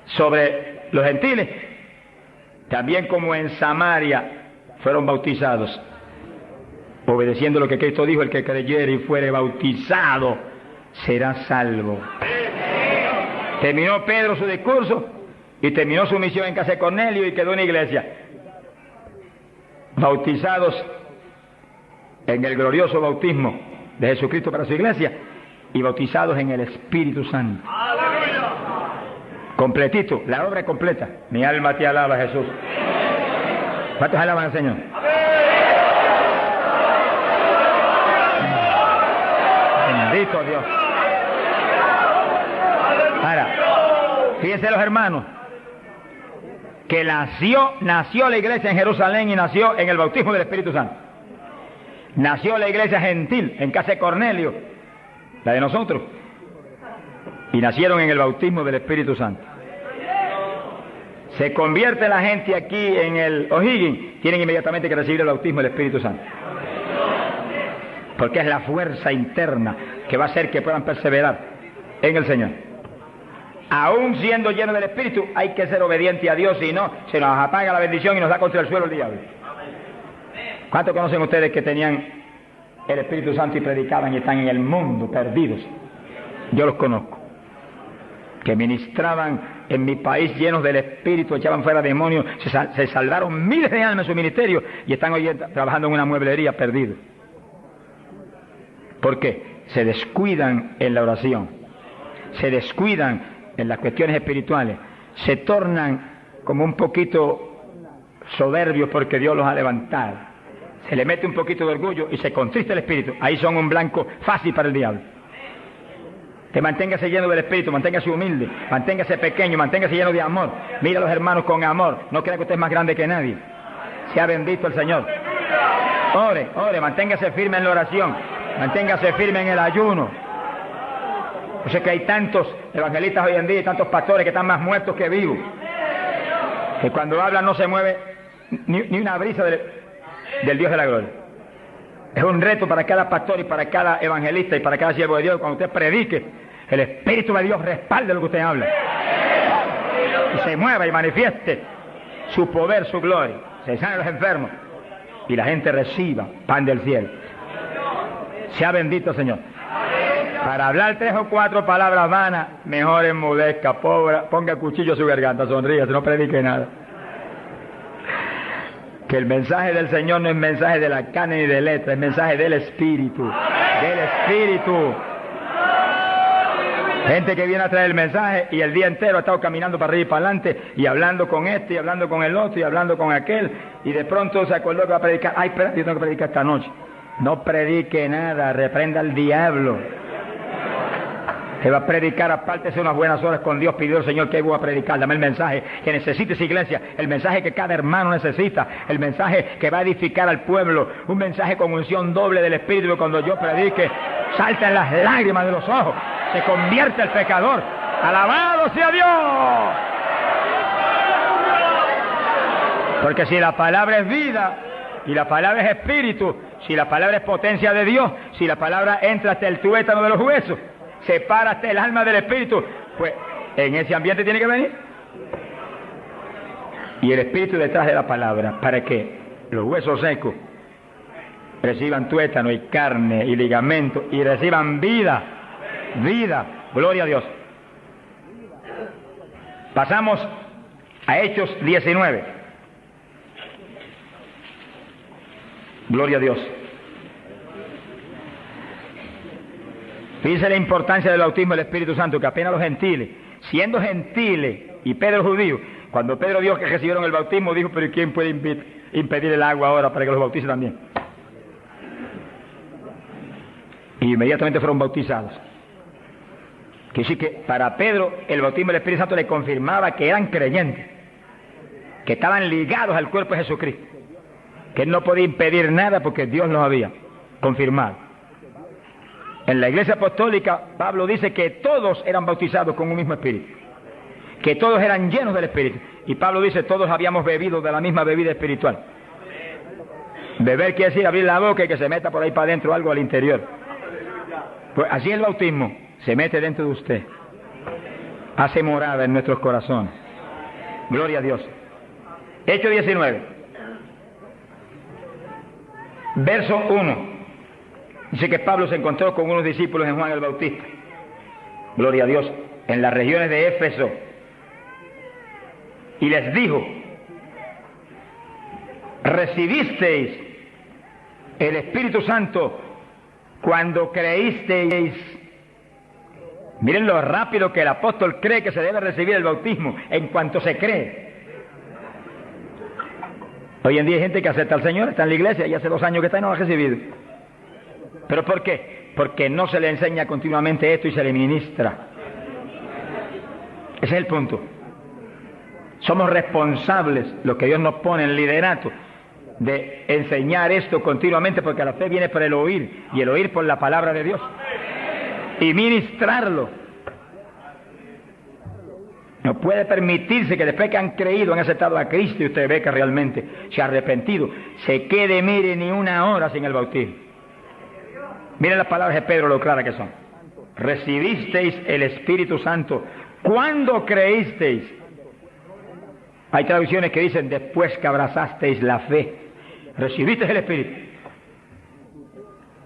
sobre los gentiles, también como en Samaria fueron bautizados obedeciendo lo que Cristo dijo, el que creyere y fuere bautizado será salvo. Terminó Pedro su discurso y terminó su misión en casa de Cornelio y quedó una iglesia. Bautizados en el glorioso bautismo de Jesucristo para su iglesia y bautizados en el Espíritu Santo. Completito, la obra completa. Mi alma te alaba, Jesús. ¿Cuántos alaban al Señor? Bendito Dios. Ahora, fíjense los hermanos, que nació la iglesia en Jerusalén y nació en el bautismo del Espíritu Santo. Nació la iglesia gentil en casa de Cornelio, la de nosotros, y nacieron en el bautismo del Espíritu Santo. Se convierte la gente aquí en el O'Higgins, tienen inmediatamente que recibir el bautismo del Espíritu Santo, porque es la fuerza interna que va a hacer que puedan perseverar en el Señor. Aún siendo llenos del Espíritu, hay que ser obediente a Dios, si no, se nos apaga la bendición y nos da contra el suelo el diablo. ¿Cuántos conocen ustedes que tenían el Espíritu Santo y predicaban y están en el mundo perdidos? Yo los conozco. Que ministraban en mi país llenos del Espíritu, echaban fuera demonios, se salvaron miles de almas en su ministerio y están hoy trabajando en una mueblería perdidos. ¿Por qué? Se descuidan en la oración, se descuidan en las cuestiones espirituales, se tornan como un poquito soberbios porque Dios los ha levantado, se le mete un poquito de orgullo y se contrista el espíritu. Ahí son un blanco fácil para el diablo. Que manténgase lleno del Espíritu, manténgase humilde, manténgase pequeño, manténgase lleno de amor. Mira a los hermanos con amor, no crea que usted es más grande que nadie. Sea bendito el Señor. Ore, manténgase firme en la oración, manténgase firme en el ayuno. Yo sé que hay tantos evangelistas hoy en día y tantos pastores que están más muertos que vivos, que cuando hablan no se mueve ni una brisa del Dios de la gloria. Es un reto para cada pastor y para cada evangelista y para cada siervo de Dios. Cuando usted predique, el Espíritu de Dios respalde lo que usted habla y se mueva y manifieste su poder, su gloria. Se sanen los enfermos y la gente reciba pan del cielo. Sea bendito, Señor. Para hablar 3 o 4 palabras vanas, mejor enmudezca, ponga el cuchillo a su garganta, sonríe, no predique nada. Que el mensaje del Señor no es mensaje de la carne ni de letra, es mensaje del Espíritu. Del Espíritu. Gente que viene a traer el mensaje y el día entero ha estado caminando para arriba y para adelante y hablando con este y hablando con el otro y hablando con aquel y de pronto se acordó que va a predicar. Ay, espera, yo tengo que predicar esta noche. No predique nada, reprenda al diablo. Que va a predicar, apártese unas buenas horas con Dios, pidió al Señor que voy a predicar, dame el mensaje que necesita esa iglesia, el mensaje que cada hermano necesita, el mensaje que va a edificar al pueblo, un mensaje con unción doble del Espíritu, que cuando yo predique, salten las lágrimas de los ojos, se convierte el pecador, alabado sea Dios. Porque si la palabra es vida, y la palabra es espíritu, si la palabra es potencia de Dios, si la palabra entra hasta el tuétano de los huesos, separa hasta el alma del espíritu, pues en ese ambiente tiene que venir. Y el espíritu detrás de la palabra, para que los huesos secos reciban tuétano y carne y ligamento y reciban vida, gloria a Dios. Pasamos a Hechos 19. Gloria a Dios. Fíjense la importancia del bautismo del Espíritu Santo, que apenas los gentiles, siendo gentiles y Pedro judío, cuando Pedro vio que recibieron el bautismo, dijo, pero ¿quién puede impedir el agua ahora para que los bautice también? Y inmediatamente fueron bautizados. Quiere decir que para Pedro el bautismo del Espíritu Santo le confirmaba que eran creyentes, que estaban ligados al cuerpo de Jesucristo, que él no podía impedir nada porque Dios los había confirmado. En la iglesia apostólica, Pablo dice que todos eran bautizados con un mismo espíritu, que todos eran llenos del Espíritu. Y Pablo dice, todos habíamos bebido de la misma bebida espiritual. Beber quiere decir abrir la boca y que se meta por ahí para adentro algo al interior. Pues así el bautismo se mete dentro de usted, hace morada en nuestros corazones. Gloria a Dios. Hechos 19. Verso 1. Dice que Pablo se encontró con unos discípulos en Juan el Bautista. Gloria a Dios. En las regiones de Éfeso. Y les dijo: ¿recibisteis el Espíritu Santo cuando creísteis? Miren lo rápido que el apóstol cree que se debe recibir el bautismo, en cuanto se cree. Hoy en día hay gente que acepta al Señor, está en la iglesia y hace 2 años que está y no lo ha recibido. ¿Pero por qué? Porque no se le enseña continuamente esto y se le ministra. Ese es el punto. Somos responsables, los que Dios nos pone en liderato, de enseñar esto continuamente, porque la fe viene por el oír, y el oír por la palabra de Dios, y ministrarlo. No puede permitirse que después que han creído, han aceptado a Cristo, y usted ve que realmente se ha arrepentido, se quede, mire, ni una hora sin el bautismo. Miren las palabras de Pedro, lo claras que son. Recibisteis el Espíritu Santo cuando creísteis. Hay traducciones que dicen después que abrazasteis la fe. Recibisteis el Espíritu.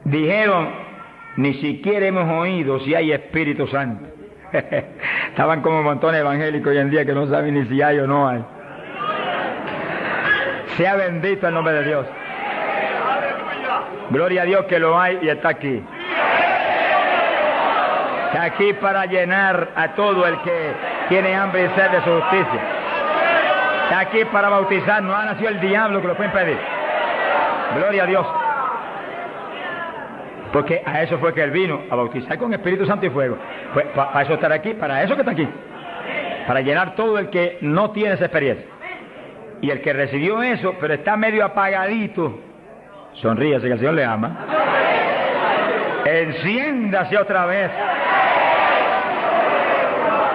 Dijeron, ni siquiera hemos oído si hay Espíritu Santo. Estaban como montones evangélicos hoy en día que no saben ni si hay o no hay. Sea bendito el nombre de Dios. Gloria a Dios que lo hay y está aquí. Está aquí para llenar a todo el que tiene hambre y sed de su justicia. Está aquí para bautizar. No ha nacido el diablo que lo puede impedir. Gloria a Dios. Porque a eso fue que Él vino, a bautizar con Espíritu Santo y fuego. Pues para eso estar aquí, para eso que está aquí. Para llenar todo el que no tiene esa experiencia. Y el que recibió eso, pero está medio apagadito, sonríase que el Señor le ama. Enciéndase otra vez.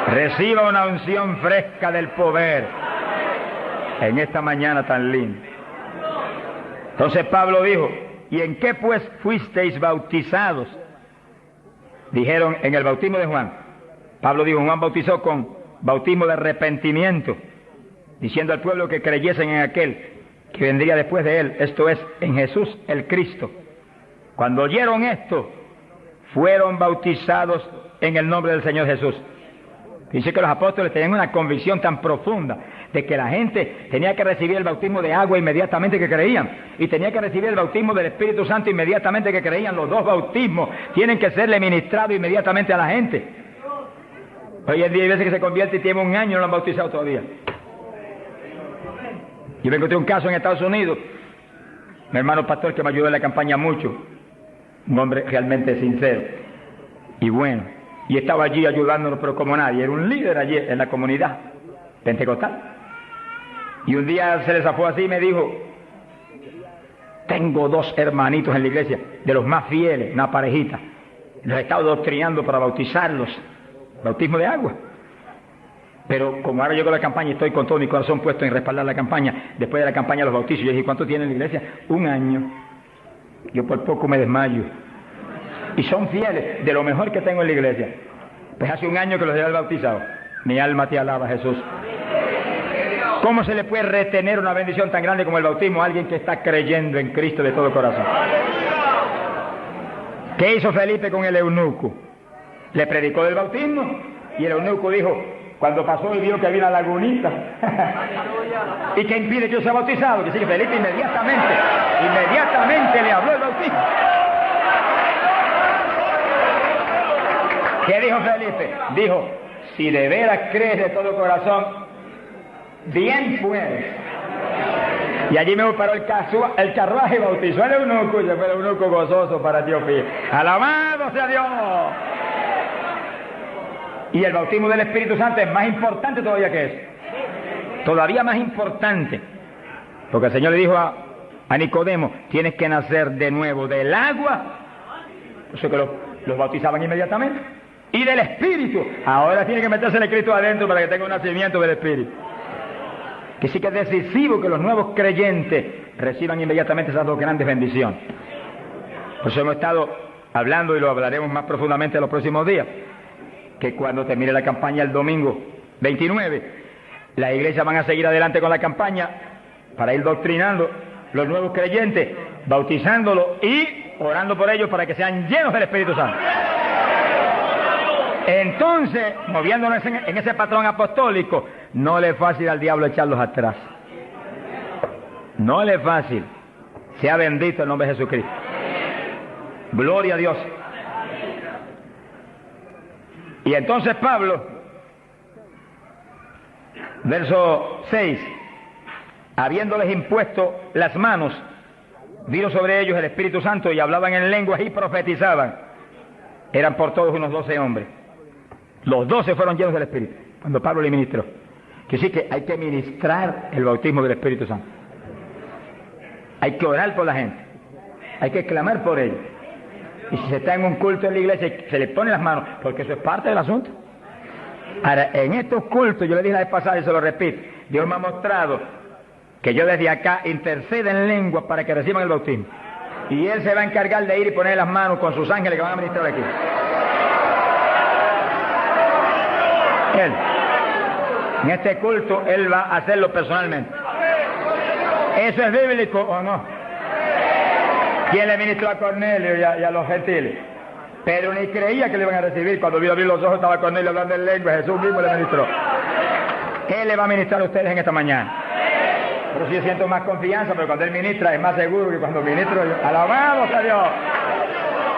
Reciba una unción fresca del poder en esta mañana tan linda. Entonces Pablo dijo: ¿y en qué pues fuisteis bautizados? Dijeron: en el bautismo de Juan. Pablo dijo: Juan bautizó con bautismo de arrepentimiento, diciendo al pueblo que creyesen en aquel que vendría después de él, esto es, en Jesús el Cristo. Cuando oyeron esto, fueron bautizados en el nombre del Señor Jesús. Dice que los apóstoles tenían una convicción tan profunda de que la gente tenía que recibir el bautismo de agua inmediatamente que creían, y tenía que recibir el bautismo del Espíritu Santo inmediatamente que creían. Los dos bautismos tienen que serle ministrados inmediatamente a la gente. Hoy en día hay veces que se convierte y tiene 1 año y no lo han bautizado todavía. Yo me encontré un caso en Estados Unidos, mi hermano pastor que me ayudó en la campaña mucho, un hombre realmente sincero y bueno, y estaba allí ayudándonos, pero como nadie, era un líder allí en la comunidad pentecostal. Y un día se le zafó así y me dijo: tengo 2 hermanitos en la iglesia, de los más fieles, una parejita, los he estado doctrinando para bautizarlos, bautismo de agua. Pero como ahora llegó la campaña y estoy con todo mi corazón puesto en respaldar la campaña, después de la campaña los bautizos. Yo dije: ¿cuánto tiene en la iglesia? 1 año. Yo por poco me desmayo. Y son fieles, de lo mejor que tengo en la iglesia. Pues hace 1 año que los he bautizado. Mi alma te alaba, Jesús. ¿Cómo se le puede retener una bendición tan grande como el bautismo a alguien que está creyendo en Cristo de todo corazón? ¿Qué hizo Felipe con el eunuco? Le predicó del bautismo y el eunuco dijo, cuando pasó y vio que había una lagunita, ¿y qué impide que yo sea bautizado? Que sí, que Felipe inmediatamente le habló el bautismo. ¿Qué dijo Felipe? Dijo: si de veras crees de todo corazón, bien puedes. Y allí me paró el carruaje y bautizó al eunuco, y fue el eunuco gozoso para Etiopía. ¡Alabado sea Dios! Y el bautismo del Espíritu Santo es más importante todavía que eso. Todavía más importante. Porque el Señor le dijo a Nicodemo: tienes que nacer de nuevo del agua. Por eso que los bautizaban inmediatamente. Y del Espíritu. Ahora tiene que meterse el Cristo adentro para que tenga un nacimiento del Espíritu. Que sí que es decisivo que los nuevos creyentes reciban inmediatamente esas 2 grandes bendiciones. Por eso hemos estado hablando, y lo hablaremos más profundamente en los próximos días, que cuando termine la campaña el domingo 29, las iglesias van a seguir adelante con la campaña para ir doctrinando los nuevos creyentes bautizándolo y orando por ellos para que sean llenos del Espíritu Santo. Entonces, moviéndonos en ese patrón apostólico, no le es fácil al diablo echarlos atrás. No le es fácil. Sea bendito el nombre de Jesucristo. Gloria a Dios. Y entonces Pablo, verso 6, habiéndoles impuesto las manos, vino sobre ellos el Espíritu Santo y hablaban en lenguas y profetizaban. Eran por todos unos 12 hombres. Los 12 fueron llenos del Espíritu cuando Pablo le ministró. Que sí que hay que ministrar el bautismo del Espíritu Santo. Hay que orar por la gente. Hay que clamar por ellos. Y si se está en un culto en la iglesia, se le ponen las manos, porque eso es parte del asunto. Ahora, en estos cultos, yo le dije la vez pasada y se lo repito, Dios me ha mostrado que yo desde acá intercedo en lengua para que reciban el bautismo. Y Él se va a encargar de ir y poner las manos con sus ángeles que van a ministrar aquí. Él. En este culto, Él va a hacerlo personalmente. ¿Eso es bíblico o no? ¿Quién le ministró a Cornelio y a los gentiles? Pedro ni creía que le iban a recibir. Cuando vio abrir los ojos estaba Cornelio hablando en lengua. Jesús mismo le ministró. Él le va a ministrar a ustedes en esta mañana. Pero si yo siento más confianza, pero cuando Él ministra es más seguro que cuando ministro yo. ¡Alabado sea Dios!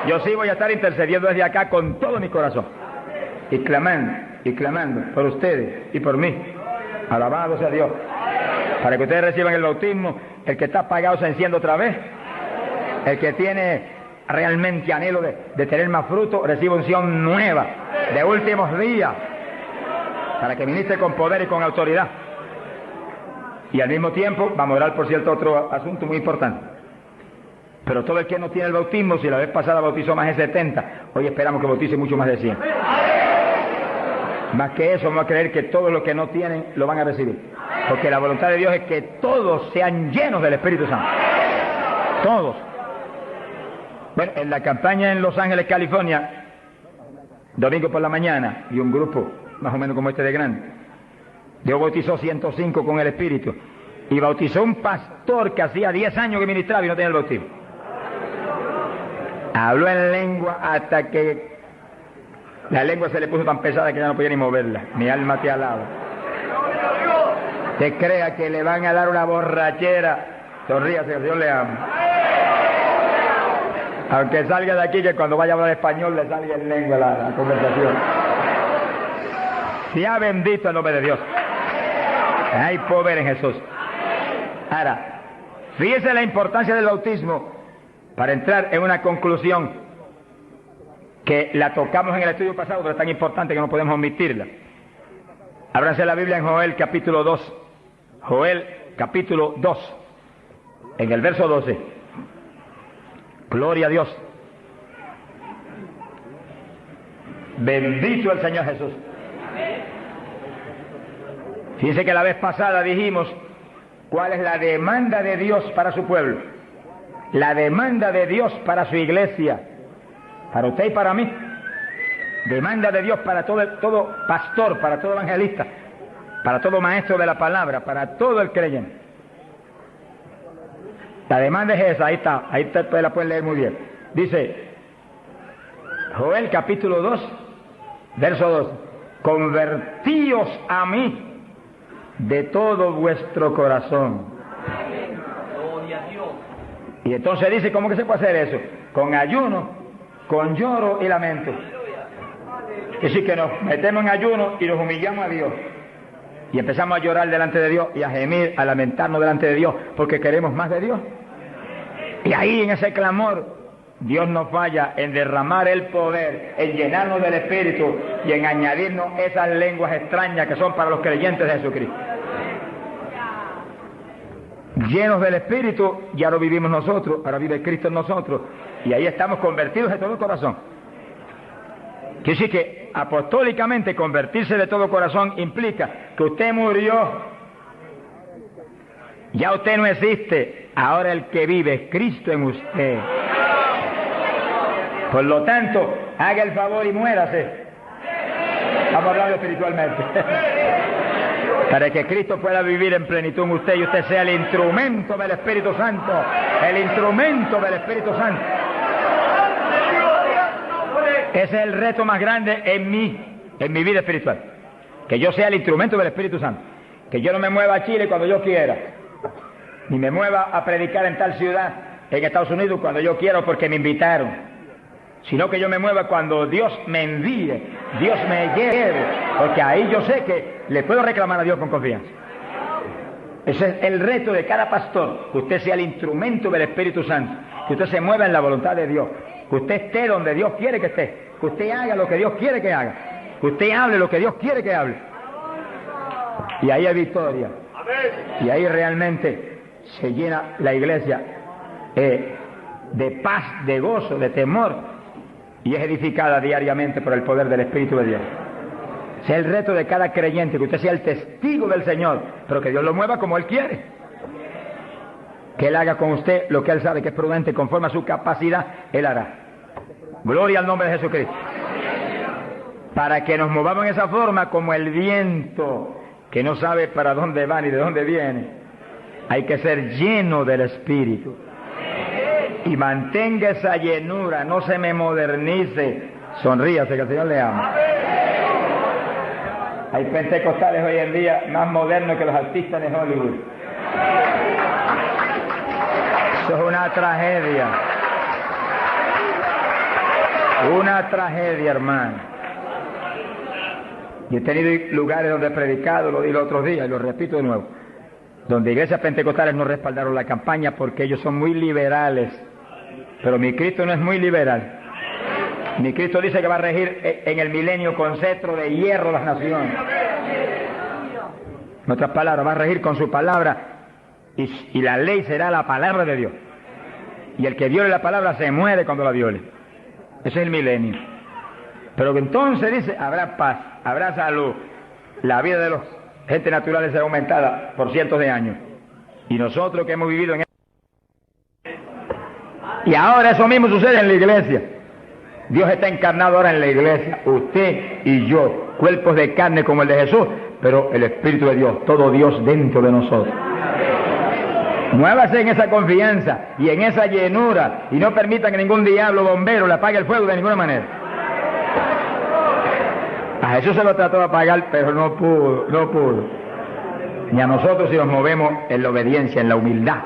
Yo sí voy a estar intercediendo desde acá con todo mi corazón. Y clamando por ustedes y por mí. ¡Alabado sea Dios! Para que ustedes reciban el bautismo, el que está apagado se enciende otra vez. El que tiene realmente anhelo de tener más fruto, recibe unción nueva, de últimos días, para que ministre con poder y con autoridad. Y al mismo tiempo, vamos a orar por cierto otro asunto muy importante. Pero todo el que no tiene el bautismo, si la vez pasada bautizó más de 70, hoy esperamos que bautice mucho más de 100. Más que eso, vamos a creer que todos los que no tienen lo van a recibir. Porque la voluntad de Dios es que todos sean llenos del Espíritu Santo. Todos. Bueno, en la campaña en Los Ángeles, California, domingo por la mañana, y un grupo más o menos como este de grande, Dios bautizó 105 con el Espíritu, y bautizó un pastor que hacía 10 años que ministraba y no tenía el bautismo. Habló en lengua hasta que la lengua se le puso tan pesada que ya no podía ni moverla. Mi alma te alaba. Te crea que le van a dar una borrachera, sonríase, que Dios le ama. Aunque salga de aquí, que cuando vaya a hablar español le salga en lengua la conversación. Sea bendito el nombre de Dios. Hay poder en Jesús. Ahora, fíjese la importancia del bautismo para entrar en una conclusión que la tocamos en el estudio pasado, pero es tan importante que no podemos omitirla. Ábranse la Biblia en Joel capítulo 2. Joel capítulo 2, en el verso 12. Gloria a Dios. Bendito el Señor Jesús. Fíjense que la vez pasada dijimos cuál es la demanda de Dios para su pueblo. La demanda de Dios para su iglesia. Para usted y para mí. Demanda de Dios para todo pastor, para todo evangelista, para todo maestro de la palabra, para todo el creyente. La demanda es esa, ahí está, la pueden leer muy bien. Dice, Joel capítulo 2, verso 2, convertíos a mí de todo vuestro corazón. Y entonces dice, ¿cómo que se puede hacer eso? Con ayuno, con lloro y lamento. Es decir, que nos metemos en ayuno y nos humillamos a Dios. Y empezamos a llorar delante de Dios y a gemir, a lamentarnos delante de Dios, porque queremos más de Dios. Y ahí en ese clamor, Dios no falla en derramar el poder, en llenarnos del Espíritu y en añadirnos esas lenguas extrañas que son para los creyentes de Jesucristo. Llenos del Espíritu, ya lo vivimos nosotros, ahora vive Cristo en nosotros, y ahí estamos convertidos de todo corazón. Quiere decir que apostólicamente convertirse de todo corazón implica que usted murió, ya usted no existe, ahora el que vive es Cristo en usted. Por lo tanto, haga el favor y muérase. Estamos hablando espiritualmente. Para que Cristo pueda vivir en plenitud en usted y usted sea el instrumento del Espíritu Santo. El instrumento del Espíritu Santo. Ese es el reto más grande en mi vida espiritual. Que yo sea el instrumento del Espíritu Santo. Que yo no me mueva a Chile cuando yo quiera. Ni me mueva a predicar en tal ciudad, en Estados Unidos, cuando yo quiero porque me invitaron. Sino que yo me mueva cuando Dios me envíe, Dios me lleve, porque ahí yo sé que le puedo reclamar a Dios con confianza. Ese es el reto de cada pastor, que usted sea el instrumento del Espíritu Santo, que usted se mueva en la voluntad de Dios, que usted esté donde Dios quiere que esté, que usted haga lo que Dios quiere que haga, que usted hable lo que Dios quiere que hable. Y ahí hay victoria, y ahí realmente se llena la iglesia de paz, de gozo, de temor, y es edificada diariamente por el poder del Espíritu de Dios. Ese es el reto de cada creyente, que usted sea el testigo del Señor, pero que Dios lo mueva como Él quiere. Que Él haga con usted lo que Él sabe que es prudente, conforme a su capacidad, Él hará. Gloria al nombre de Jesucristo. Para que nos movamos en esa forma como el viento, que no sabe para dónde va ni de dónde viene. Hay que ser lleno del Espíritu. Y mantenga esa llenura, no se me modernice. Sonríase, que el Señor le ama. Hay pentecostales hoy en día más modernos que los artistas de Hollywood. Eso es una tragedia. Una tragedia, hermano. Y he tenido lugares donde he predicado, lo di los otros días y lo repito de nuevo, donde iglesias pentecostales no respaldaron la campaña porque ellos son muy liberales. Pero mi Cristo no es muy liberal. Mi Cristo dice que va a regir en el milenio con cetro de hierro las naciones. En otras palabras, va a regir con su palabra y la ley será la palabra de Dios. Y el que viole la palabra se muere cuando la viole. Ese es el milenio. Pero que entonces dice, habrá paz, habrá salud. La vida de los gente naturales será aumentada por cientos de años. Y nosotros que hemos vivido en y ahora eso mismo sucede en la iglesia. Dios está encarnado ahora en la iglesia, usted y yo, cuerpos de carne como el de Jesús, pero el Espíritu de Dios, todo Dios dentro de nosotros. Muévase en esa confianza y en esa llenura y no permita que ningún diablo bombero le apague el fuego de ninguna manera. A Jesús se lo trató de apagar, pero no pudo. Ni a nosotros si nos movemos en la obediencia, en la humildad,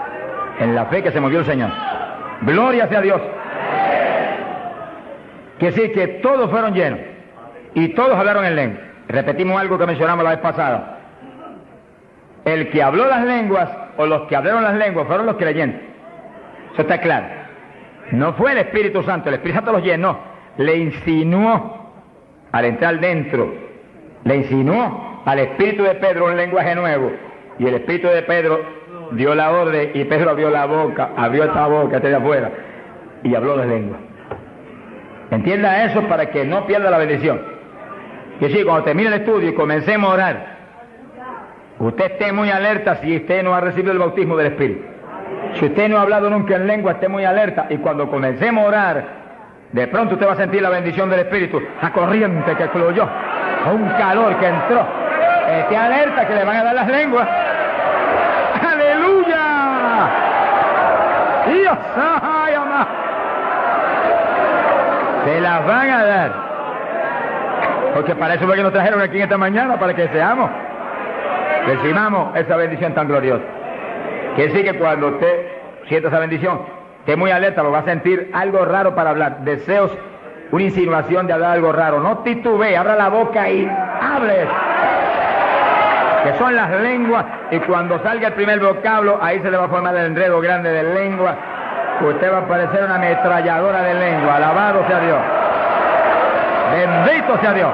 en la fe que se movió el Señor. Gloria sea a Dios. Que sí, que todos fueron llenos y todos hablaron en lengua. Repetimos algo que mencionamos la vez pasada. El que habló las lenguas o los que hablaron las lenguas fueron los creyentes. Eso está claro. No fue el Espíritu Santo, el Espíritu Santo los llenó, le insinuó al entrar dentro, le insinuó al Espíritu de Pedro un lenguaje nuevo y el Espíritu de Pedro dio la orden y Pedro abrió la boca, abrió esta boca de afuera y habló de lengua. Entienda eso para que no pierda la bendición. Que sí, cuando termine el estudio y comencemos a orar, usted esté muy alerta si usted no ha recibido el bautismo del Espíritu. Si usted no ha hablado nunca en lengua, esté muy alerta y cuando comencemos a orar, de pronto usted va a sentir la bendición del Espíritu, la corriente que fluyó, un calor que entró. Esté alerta que le van a dar las lenguas. ¡Aleluya! ¡Dios! ¡Ay, amá! Se las van a dar. Porque para eso fue que nos trajeron aquí en esta mañana, para que recibamos esa bendición tan gloriosa. Quiere decir que cuando usted sienta esa bendición, esté muy alerta, lo va a sentir algo raro para hablar. Deseos, una insinuación de hablar algo raro. No titubee, abra la boca y hable. Que son las lenguas, y cuando salga el primer vocablo, ahí se le va a formar el enredo grande de lengua. Usted va a parecer una ametralladora de lengua. Alabado sea Dios. Bendito sea Dios.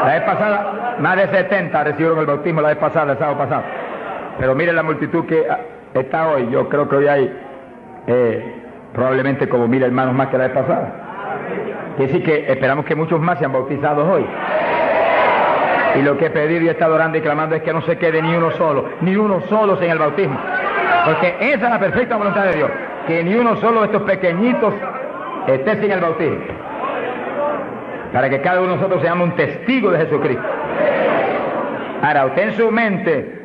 La vez pasada, más de 70 recibieron el bautismo la vez pasada, el sábado pasado. Pero mire la multitud que está hoy. Yo creo que hoy hay probablemente como 1000 hermanos más que la vez pasada. Quiere decir que esperamos que muchos más sean bautizados hoy. Y lo que he pedido y he estado orando y clamando es que no se quede ni uno solo sin el bautismo. Porque esa es la perfecta voluntad de Dios, que ni uno solo de estos pequeñitos esté sin el bautismo. para que cada uno de nosotros seamos un testigo de Jesucristo. Ahora, usted en su mente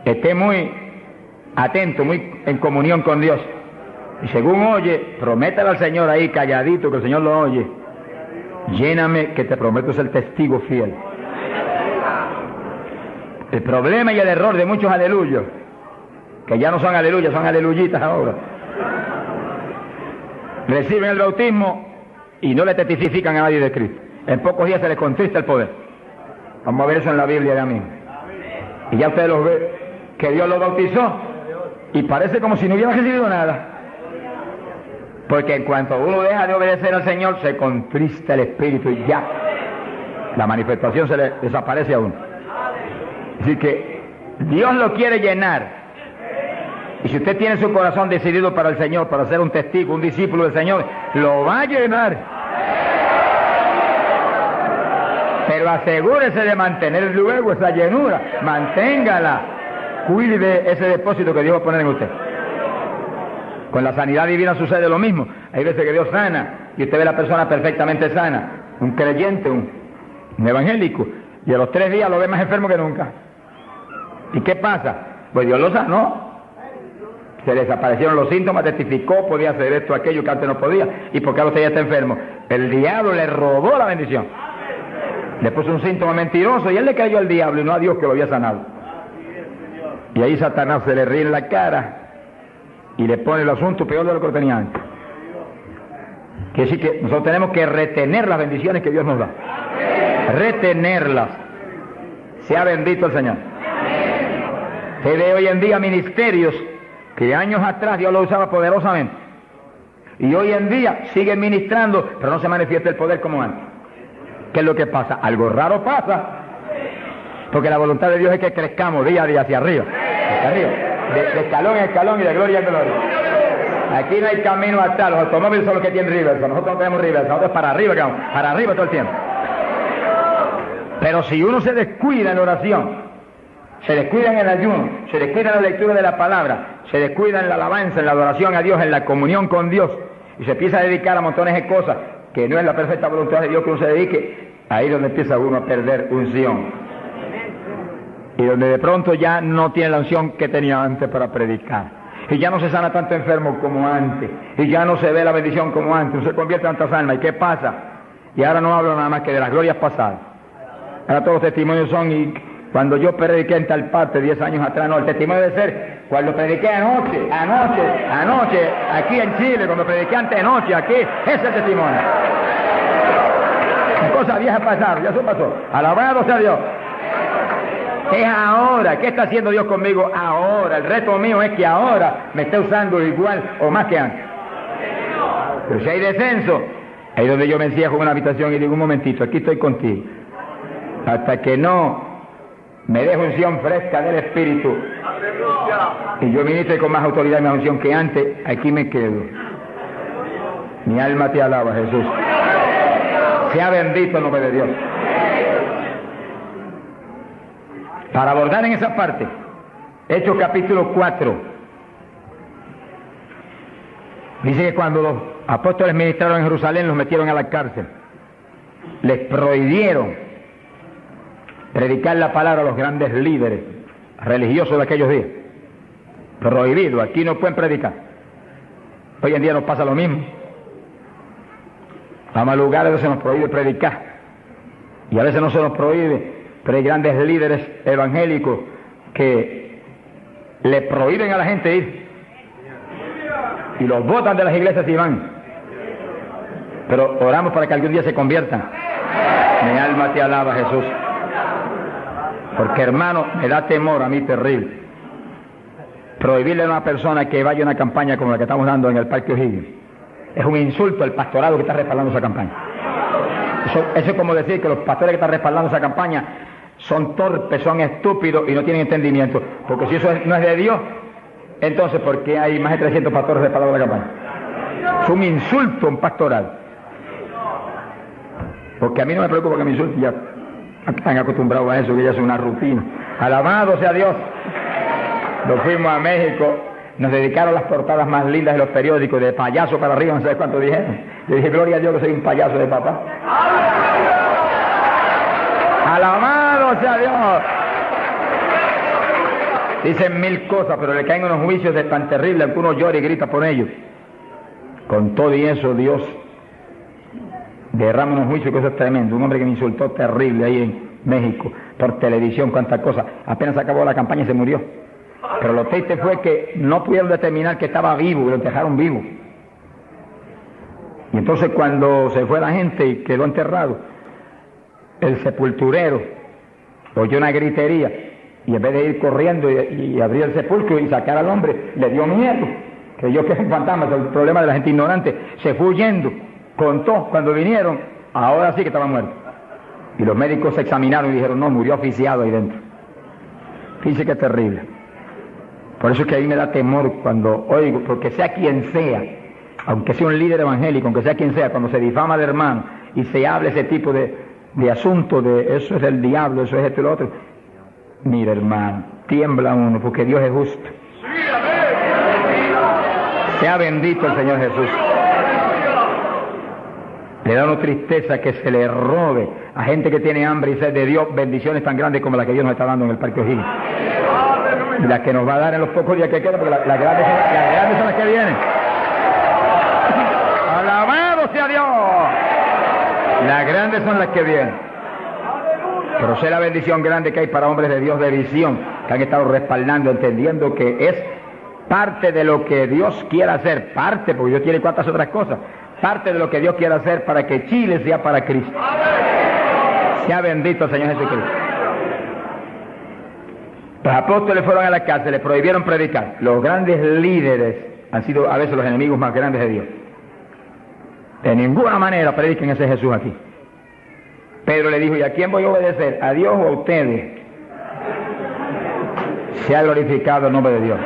esté muy atento, muy en comunión con Dios. Y según oye, prométale al Señor ahí calladito, que el Señor lo oye. Lléname, que te prometo ser testigo fiel. El problema y el error de muchos aleluyos, que ya no son aleluyas, son aleluyitas ahora, reciben el bautismo y no le testifican a nadie de Cristo. En pocos días se les contrista el poder. Vamos a ver eso en la Biblia ya mismo. Y ya ustedes los ven, que Dios los bautizó y parece como si no hubiera recibido nada. Porque en cuanto uno deja de obedecer al Señor, se contrista el Espíritu y ya la manifestación se le desaparece a uno. Así que Dios lo quiere llenar. Y si usted tiene su corazón decidido para el Señor, para ser un testigo, un discípulo del Señor, lo va a llenar. Pero asegúrese de mantener luego esa llenura, manténgala, cuide de ese depósito que Dios va a poner en usted. Con la sanidad divina sucede lo mismo. Hay veces que Dios sana y usted ve a la persona perfectamente sana, un creyente, un evangélico, y a los 3 días lo ve más enfermo que nunca. ¿Y qué pasa? Pues Dios lo sanó. Se desaparecieron los síntomas, testificó, podía hacer esto, aquello que antes no podía. ¿Y por qué ahora usted ya está enfermo? El diablo le robó la bendición. Le puso un síntoma mentiroso y él le creyó al diablo y no a Dios que lo había sanado. Y ahí Satanás se le ríe en la cara y le pone el asunto peor de lo que lo tenía antes. Quiere decir que nosotros tenemos que retener las bendiciones que Dios nos da. Retenerlas. Sea bendito el Señor. Se ve hoy en día ministerios que años atrás Dios lo usaba poderosamente. Y hoy en día siguen ministrando, pero no se manifiesta el poder como antes. ¿Qué es lo que pasa? Algo raro pasa. Porque la voluntad de Dios es que crezcamos día a día hacia arriba. Hacia arriba. De escalón en escalón y de gloria en gloria. Aquí no hay camino atrás. Los automóviles son los que tienen reversa. Nosotros no tenemos reversa. Nosotros para arriba, para arriba todo el tiempo. Pero si uno se descuida en la oración, se descuida en el ayuno, se descuida en la lectura de la palabra, se descuida en la alabanza, en la adoración a Dios, en la comunión con Dios, y se empieza a dedicar a montones de cosas que no es la perfecta voluntad de Dios que uno se dedique, ahí es donde empieza uno a perder unción. Y donde de pronto ya no tiene la unción que tenía antes para predicar. Y ya no se sana tanto enfermo como antes. Y ya no se ve la bendición como antes. No se convierte en tantas almas. ¿Y qué pasa? Y ahora no hablo nada más que de las glorias pasadas. Ahora todos los testimonios son, y cuando yo prediqué en tal parte 10 años atrás, no, el testimonio debe ser cuando prediqué anoche, aquí en Chile, cuando prediqué antenoche, aquí, ese es el testimonio. Cosa vieja pasar, ya eso pasó. Alabado sea Dios. Es ahora. ¿Qué está haciendo Dios conmigo ahora? El reto mío es que ahora me esté usando igual o más que antes. Pero si hay descenso, ahí donde yo me encierro en una habitación y digo, un momentito, aquí estoy contigo. Hasta que no me deje unción fresca del Espíritu y yo ministre con más autoridad y más unción que antes, aquí me quedo. Mi alma te alaba, Jesús. Sea bendito el nombre de Dios. Para abordar en esa parte, Hechos capítulo 4, dice que cuando los apóstoles ministraron en Jerusalén, los metieron a la cárcel. Les prohibieron predicar la palabra a los grandes líderes religiosos de aquellos días. Prohibido, aquí no pueden predicar. Hoy en día nos pasa lo mismo. Vamos a lugares donde se nos prohíbe predicar. Y a veces no se nos prohíbe, pero hay grandes líderes evangélicos que le prohíben a la gente ir. Y los botan de las iglesias y van. Pero oramos para que algún día se conviertan. Mi alma te alaba, Jesús. Porque, hermano, me da temor a mí terrible prohibirle a una persona que vaya a una campaña como la que estamos dando en el Parque O'Higgins. Es un insulto al pastorado que está respaldando esa campaña. Eso es como decir que los pastores que están respaldando esa campaña son torpes, son estúpidos y no tienen entendimiento. Porque si eso no es de Dios, entonces ¿por qué hay más de 300 pastores respaldando la campaña? Es un insulto a un pastoral. Porque a mí no me preocupa que me insulten, ya están acostumbrados a eso, que ya es una rutina. Alabado sea Dios. Nos fuimos a México nos dedicaron las portadas más lindas de los periódicos, de payaso para arriba, no sé cuánto dijeron. Yo dije, gloria a Dios que soy un payaso de papá. ¡Alabado sea Dios! Dicen mil cosas, pero le caen unos juicios de tan terribles que uno llora y grita por ellos. Con todo y eso, Dios derrama unos juicios que eso es tremendo. Un hombre que me insultó terrible ahí en México, por televisión, cuántas cosas. Apenas acabó la campaña y se murió. Pero lo triste fue que no pudieron determinar que estaba vivo y lo dejaron vivo. Y entonces cuando se fue la gente y quedó enterrado, el sepulturero oyó una gritería y en vez de ir corriendo y abrir el sepulcro y sacar al hombre, le dio miedo. Creyó que es un fantasma, el problema de la gente ignorante. Se fue huyendo, contó cuando vinieron, ahora sí que estaba muerto. Y los médicos se examinaron y dijeron, no, murió asfixiado ahí dentro. Fíjese qué terrible. Por eso es que a mí me da temor cuando oigo, porque sea quien sea, aunque sea un líder evangélico, aunque sea quien sea, cuando se difama de hermano y se habla ese tipo de asuntos, de eso es del diablo, eso es esto y lo otro, mira hermano, tiembla uno, porque Dios es justo. Sea bendito el Señor Jesús. Le da una tristeza que se le robe a gente que tiene hambre y sed de Dios bendiciones tan grandes como las que Dios nos está dando en el Parque O'Higgins. Y las que nos va a dar en los pocos días que quedan, porque las grandes son las que vienen. ¡Alabado sea Dios! Las grandes son las que vienen. Pero sé la bendición grande que hay para hombres de Dios de visión, que han estado respaldando, entendiendo que es parte de lo que Dios quiere hacer, parte, porque Dios tiene cuantas otras cosas, parte de lo que Dios quiere hacer para que Chile sea para Cristo. Sea bendito el Señor Jesucristo. Los apóstoles fueron a la cárcel, les prohibieron predicar. Los grandes líderes han sido a veces los enemigos más grandes de Dios. De ninguna manera prediquen ese Jesús aquí. Pedro le dijo, ¿y a quién voy a obedecer? ¿A Dios o a ustedes? Se ha glorificado el nombre de Dios.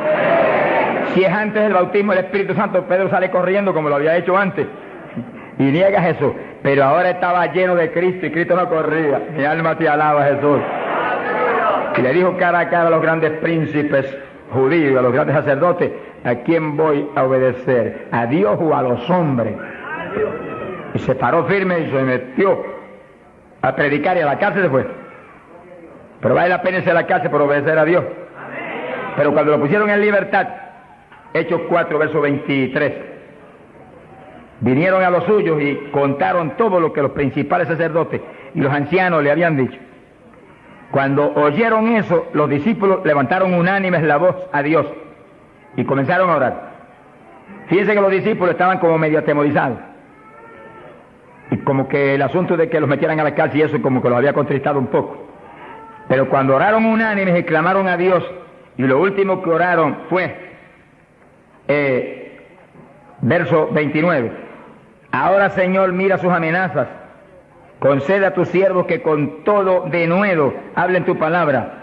Si es antes del bautismo del Espíritu Santo, Pedro sale corriendo como lo había hecho antes y niega a Jesús. Pero ahora estaba lleno de Cristo y Cristo no corría. Mi alma te alaba, Jesús. Y le dijo cara a cara a los grandes príncipes judíos, a los grandes sacerdotes, ¿a quién voy a obedecer? ¿A Dios o a los hombres? Y se paró firme y se metió a predicar y a la cárcel se fue. Pero vale la pena irse a la cárcel por obedecer a Dios. Pero cuando lo pusieron en libertad, Hechos 4, verso 23, vinieron a los suyos y contaron todo lo que los principales sacerdotes y los ancianos le habían dicho. Cuando oyeron eso, los discípulos levantaron unánimes la voz a Dios y comenzaron a orar. Fíjense que los discípulos estaban como medio atemorizados. Y como que el asunto de que los metieran a la cárcel y eso como que los había contristado un poco. Pero cuando oraron unánimes y clamaron a Dios, y lo último que oraron fue, verso 29, ahora Señor mira sus amenazas, concede a tus siervos que con todo denuedo hablen tu palabra,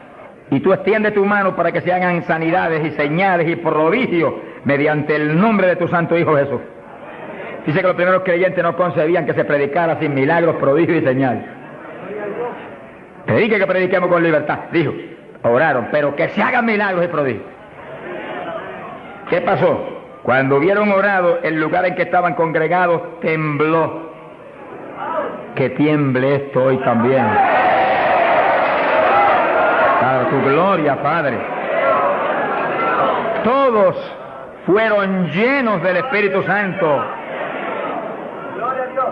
y tú extiende tu mano para que se hagan sanidades y señales y prodigios mediante el nombre de tu santo Hijo Jesús. Dice que los primeros creyentes no concebían que se predicara sin milagros, prodigios y señales. Predique que prediquemos con libertad, dijo. Oraron, pero que se hagan milagros y prodigios. ¿Qué pasó? Cuando hubieron orado, el lugar en que estaban congregados tembló. Que tiemble esto hoy también. Para tu gloria, Padre. Todos fueron llenos del Espíritu Santo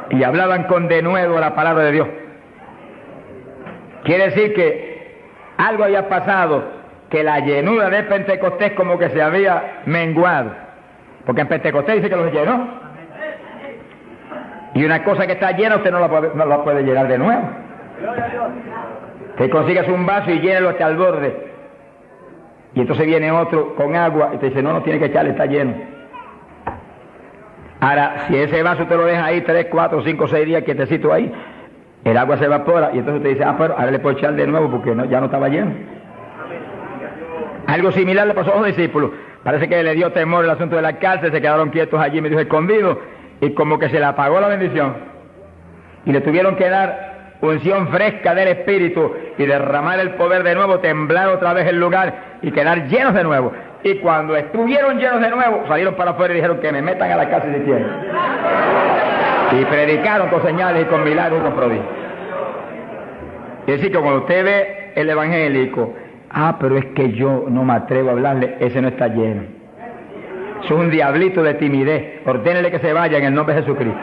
y hablaban con denuedo la palabra de Dios. Quiere decir que algo había pasado, que la llenura de Pentecostés como que se había menguado, porque en Pentecostés dice que los llenó, y una cosa que está llena usted no la puede llenar de nuevo. Te consigues un vaso y llénalo hasta el borde, y entonces viene otro con agua y te dice no tiene que echarle, está lleno. Ahora, si ese vaso te lo deja ahí 3, 4, 5, 6 días quietecito ahí, el agua se evapora y entonces te dice, pero ahora le puedo echar de nuevo porque ya no estaba lleno. Algo similar le pasó a los discípulos. Parece que le dio temor el asunto de la cárcel, se quedaron quietos allí, me dijo escondidos, y como que se le apagó la bendición. Y le tuvieron que dar unción fresca del Espíritu y derramar el poder de nuevo, temblar otra vez el lugar y quedar llenos de nuevo. Y cuando estuvieron llenos de nuevo, salieron para afuera y dijeron que me metan a la casa si quieren. Y predicaron con señales y con milagros y con prodigios. Es decir, que cuando usted ve el evangélico, pero es que yo no me atrevo a hablarle, ese no está lleno. Es un diablito de timidez. Ordénele que se vaya en el nombre de Jesucristo.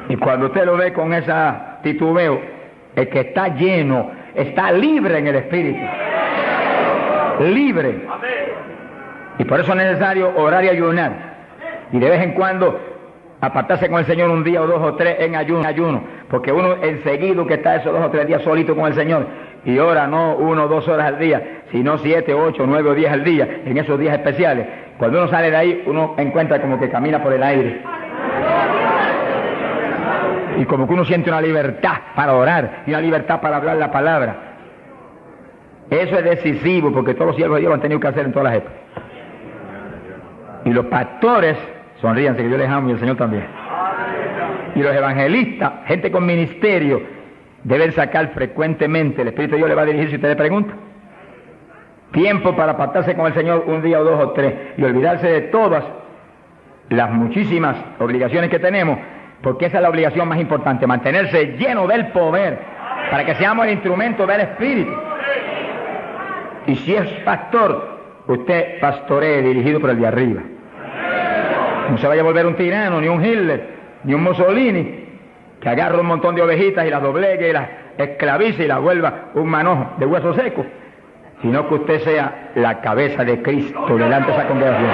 Y cuando usted lo ve con esa titubeo, el que está lleno, está libre en el Espíritu. Libre. Y por eso es necesario orar y ayunar. Y de vez en cuando apartarse con el Señor un día o 2 o 3 en ayuno. Porque uno enseguida que está esos 2 o 3 días solito con el Señor y ora no 1 o 2 horas al día, sino 7, 8, 9 o 10 al día, en esos días especiales. Cuando uno sale de ahí, uno encuentra como que camina por el aire. Y como que uno siente una libertad para orar y una libertad para hablar la palabra. Eso es decisivo, porque todos los siervos de Dios lo han tenido que hacer en todas las épocas. Y los pastores, sonríanse que yo les amo y el Señor también. Y los evangelistas, gente con ministerio, deben sacar frecuentemente, el Espíritu de Dios le va a dirigir si usted le pregunta. Tiempo para apartarse con el Señor un día o 2 o 3 y olvidarse de todas las muchísimas obligaciones que tenemos, porque esa es la obligación más importante, mantenerse lleno del poder, para que seamos el instrumento del Espíritu. Y si es pastor, usted pastoree dirigido por el de arriba. No se vaya a volver un tirano, ni un Hitler, ni un Mussolini, que agarre un montón de ovejitas y las doblegue y las esclavice y las vuelva un manojo de hueso seco, sino que usted sea la cabeza de Cristo delante de esa congregación.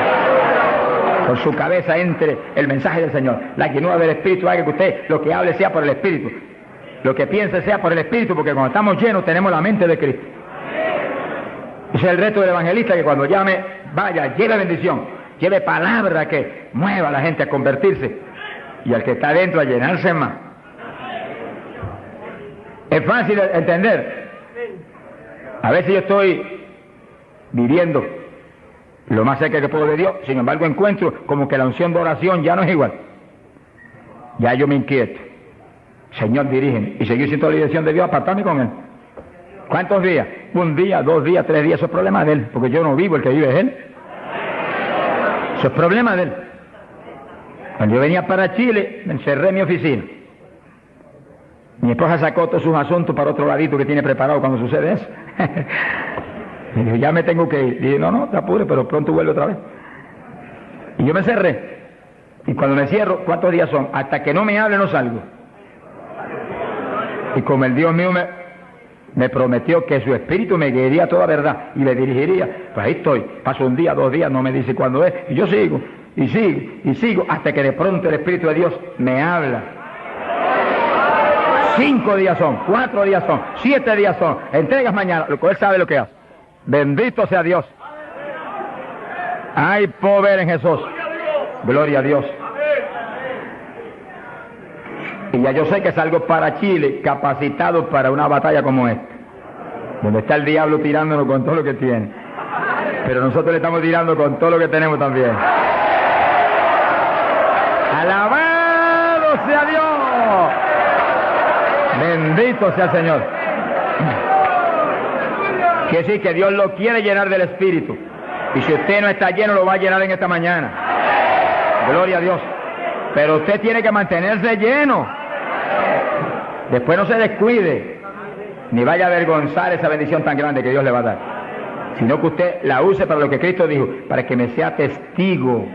Por su cabeza entre el mensaje del Señor. La llenura del Espíritu haga que usted lo que hable sea por el Espíritu, lo que piense sea por el Espíritu, porque cuando estamos llenos tenemos la mente de Cristo. Ese es el reto del evangelista, que cuando llame, vaya, lleve bendición, lleve palabra que mueva a la gente a convertirse y al que está adentro a llenarse más. Es fácil entender. A veces yo estoy viviendo lo más cerca que puedo de Dios, sin embargo encuentro como que la unción de oración ya no es igual. Ya yo me inquieto. Señor, dirígeme. Y seguir sin toda la dirección de Dios, apartarme con Él. ¿Cuántos días? 1 día, 2 días, 3 días, eso es problema de Él, porque yo no vivo, el que vive es Él. Eso es problema de Él. Cuando yo venía para Chile, me encerré en mi oficina. Mi esposa sacó todos sus asuntos para otro ladito que tiene preparado cuando sucede eso. Y dije, ya me tengo que ir. Y dije, no, te apures, pero pronto vuelve otra vez. Y yo me cerré. Y cuando me cierro, ¿cuántos días son? Hasta que no me hable no salgo. Y como el Dios mío me prometió que su espíritu me guiaría a toda verdad y me dirigiría, pues ahí estoy. Paso 1 día, 2 días, no me dice cuándo es. Y yo sigo, y sigo, y sigo, hasta que de pronto el Espíritu de Dios me habla. 5 días son, 4 días son, 7 días son. Entregas mañana, lo que Él sabe lo que hace. Bendito sea Dios. Hay poder en Jesús. Gloria a Dios. Y ya yo sé que salgo para Chile capacitado para una batalla como esta, donde está el diablo tirándonos con todo lo que tiene, pero nosotros le estamos tirando con todo lo que tenemos también. ¡Alabado sea Dios! Bendito sea el Señor. Quiere decir que Dios lo quiere llenar del Espíritu, y si usted no está lleno lo va a llenar en esta mañana. Gloria a Dios. Pero usted tiene que mantenerse lleno. Después no se descuide, ni vaya a avergonzar esa bendición tan grande que Dios le va a dar, sino que usted la use para lo que Cristo dijo, para que me sea testigo.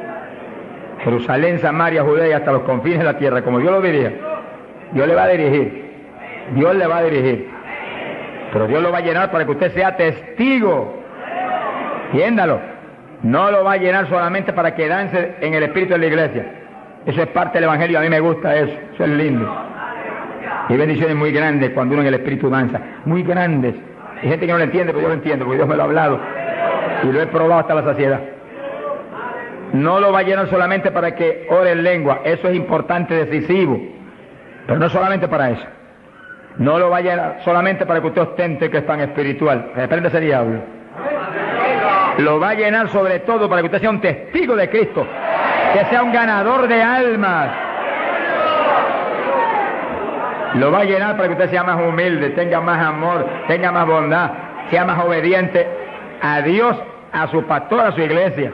Jerusalén, Samaria, Judea y hasta los confines de la tierra, como Dios lo dirige. Dios le va a dirigir. Dios le va a dirigir. Pero Dios lo va a llenar para que usted sea testigo. Entiéndalo. No lo va a llenar solamente para quedarse en el espíritu de la iglesia. Eso es parte del evangelio, a mí me gusta eso. Eso es lindo. Hay bendiciones muy grandes cuando uno en el espíritu danza. Muy grandes. Hay gente que no lo entiende, pero yo lo entiendo, porque Dios me lo ha hablado. Y lo he probado hasta la saciedad. No lo va a llenar solamente para que ore en lengua. Eso es importante, decisivo. Pero no solamente para eso. No lo va a llenar solamente para que usted ostente que es tan espiritual. Reprende ese diablo. Lo va a llenar sobre todo para que usted sea un testigo de Cristo, que sea un ganador de almas. Lo va a llenar para que usted sea más humilde, tenga más amor, tenga más bondad, sea más obediente a Dios, a su pastor, a su iglesia.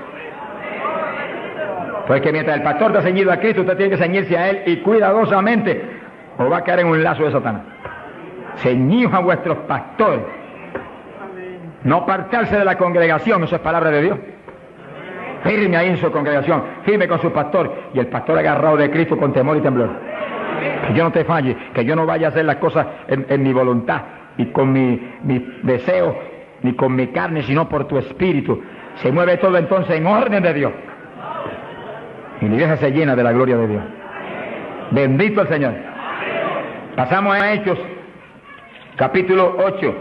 Porque mientras el pastor está ceñido a Cristo, usted tiene que ceñirse a Él y cuidadosamente, o va a caer en un lazo de Satanás. Ceñidos a vuestros pastores. No apartarse de la congregación, eso es palabra de Dios. Firme ahí en su congregación, firme con su pastor, y el pastor agarrado de Cristo con temor y temblor. Que yo no te falle, que yo no vaya a hacer las cosas en mi voluntad y con mi deseo, ni con mi carne, sino por tu espíritu. Se mueve todo entonces en orden de Dios. Y la iglesia se llena de la gloria de Dios. Bendito el Señor. Pasamos a Hechos, capítulo 8.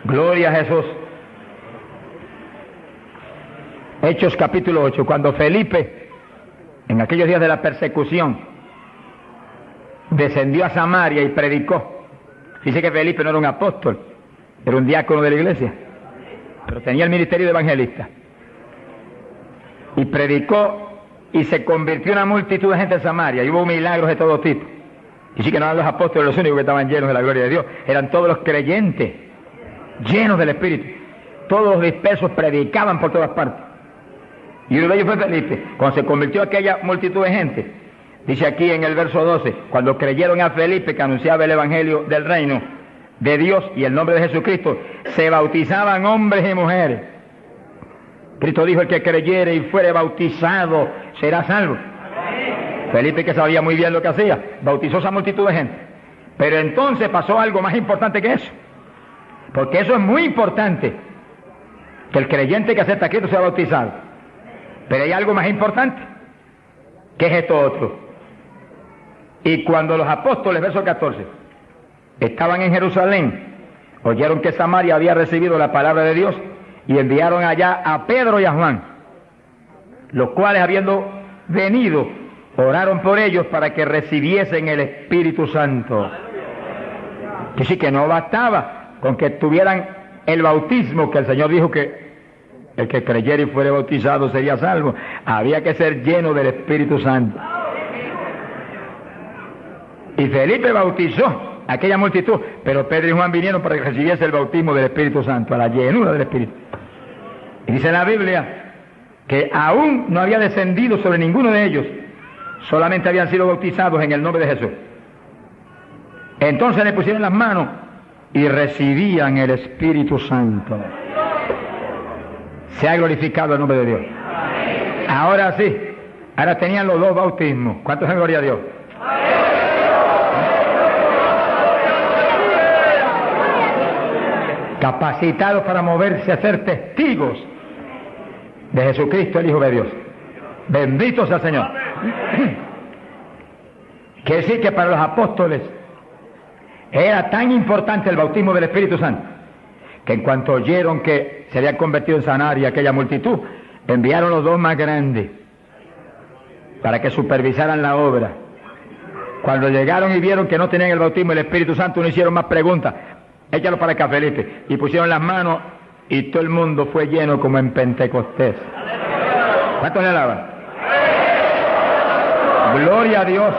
Gloria a Jesús. Hechos capítulo 8, cuando Felipe, en aquellos días de la persecución, descendió a Samaria y predicó. Dice que Felipe no era un apóstol, era un diácono de la iglesia, pero tenía el ministerio de evangelista. Y predicó y se convirtió una multitud de gente en Samaria, y hubo milagros de todo tipo. Y sí que no eran los apóstoles los únicos que estaban llenos de la gloria de Dios, eran todos los creyentes, llenos del Espíritu. Todos los dispersos predicaban por todas partes. Y uno de ellos fue Felipe. Cuando se convirtió aquella multitud de gente, dice aquí en el verso 12, cuando creyeron a Felipe que anunciaba el evangelio del reino de Dios y el nombre de Jesucristo, se bautizaban hombres y mujeres. Cristo dijo: el que creyere y fuere bautizado será salvo. Felipe, que sabía muy bien lo que hacía, bautizó esa multitud de gente. Pero entonces pasó algo más importante que eso, porque eso es muy importante, que el creyente que acepta a Cristo sea bautizado. Pero hay algo más importante, que es esto otro. Y cuando los apóstoles, verso 14, estaban en Jerusalén, oyeron que Samaria había recibido la palabra de Dios, y enviaron allá a Pedro y a Juan, los cuales, habiendo venido, oraron por ellos para que recibiesen el Espíritu Santo. Que sí, que no bastaba con que tuvieran el bautismo, que el Señor dijo que el que creyera y fuere bautizado sería salvo. Había que ser lleno del Espíritu Santo. Y Felipe bautizó a aquella multitud, pero Pedro y Juan vinieron para que recibiese el bautismo del Espíritu Santo, a la llenura del Espíritu. Y dice la Biblia que aún no había descendido sobre ninguno de ellos, solamente habían sido bautizados en el nombre de Jesús. Entonces le pusieron las manos y recibían el Espíritu Santo. Se ha glorificado el nombre de Dios. Ahora sí, ahora tenían los dos bautismos. ¿Cuántos en gloria a Dios? Capacitados para moverse a ser testigos de Jesucristo, el Hijo de Dios. Bendito sea el Señor. Quiere decir que para los apóstoles era tan importante el bautismo del Espíritu Santo, que en cuanto oyeron que se había convertido en Samaria aquella multitud, enviaron los dos más grandes para que supervisaran la obra. Cuando llegaron y vieron que no tenían el bautismo del Espíritu Santo, no hicieron más preguntas. Échalo para acá, Felipe. Y pusieron las manos y todo el mundo fue lleno como en Pentecostés. ¿Cuántos le alaban? Gloria a Dios.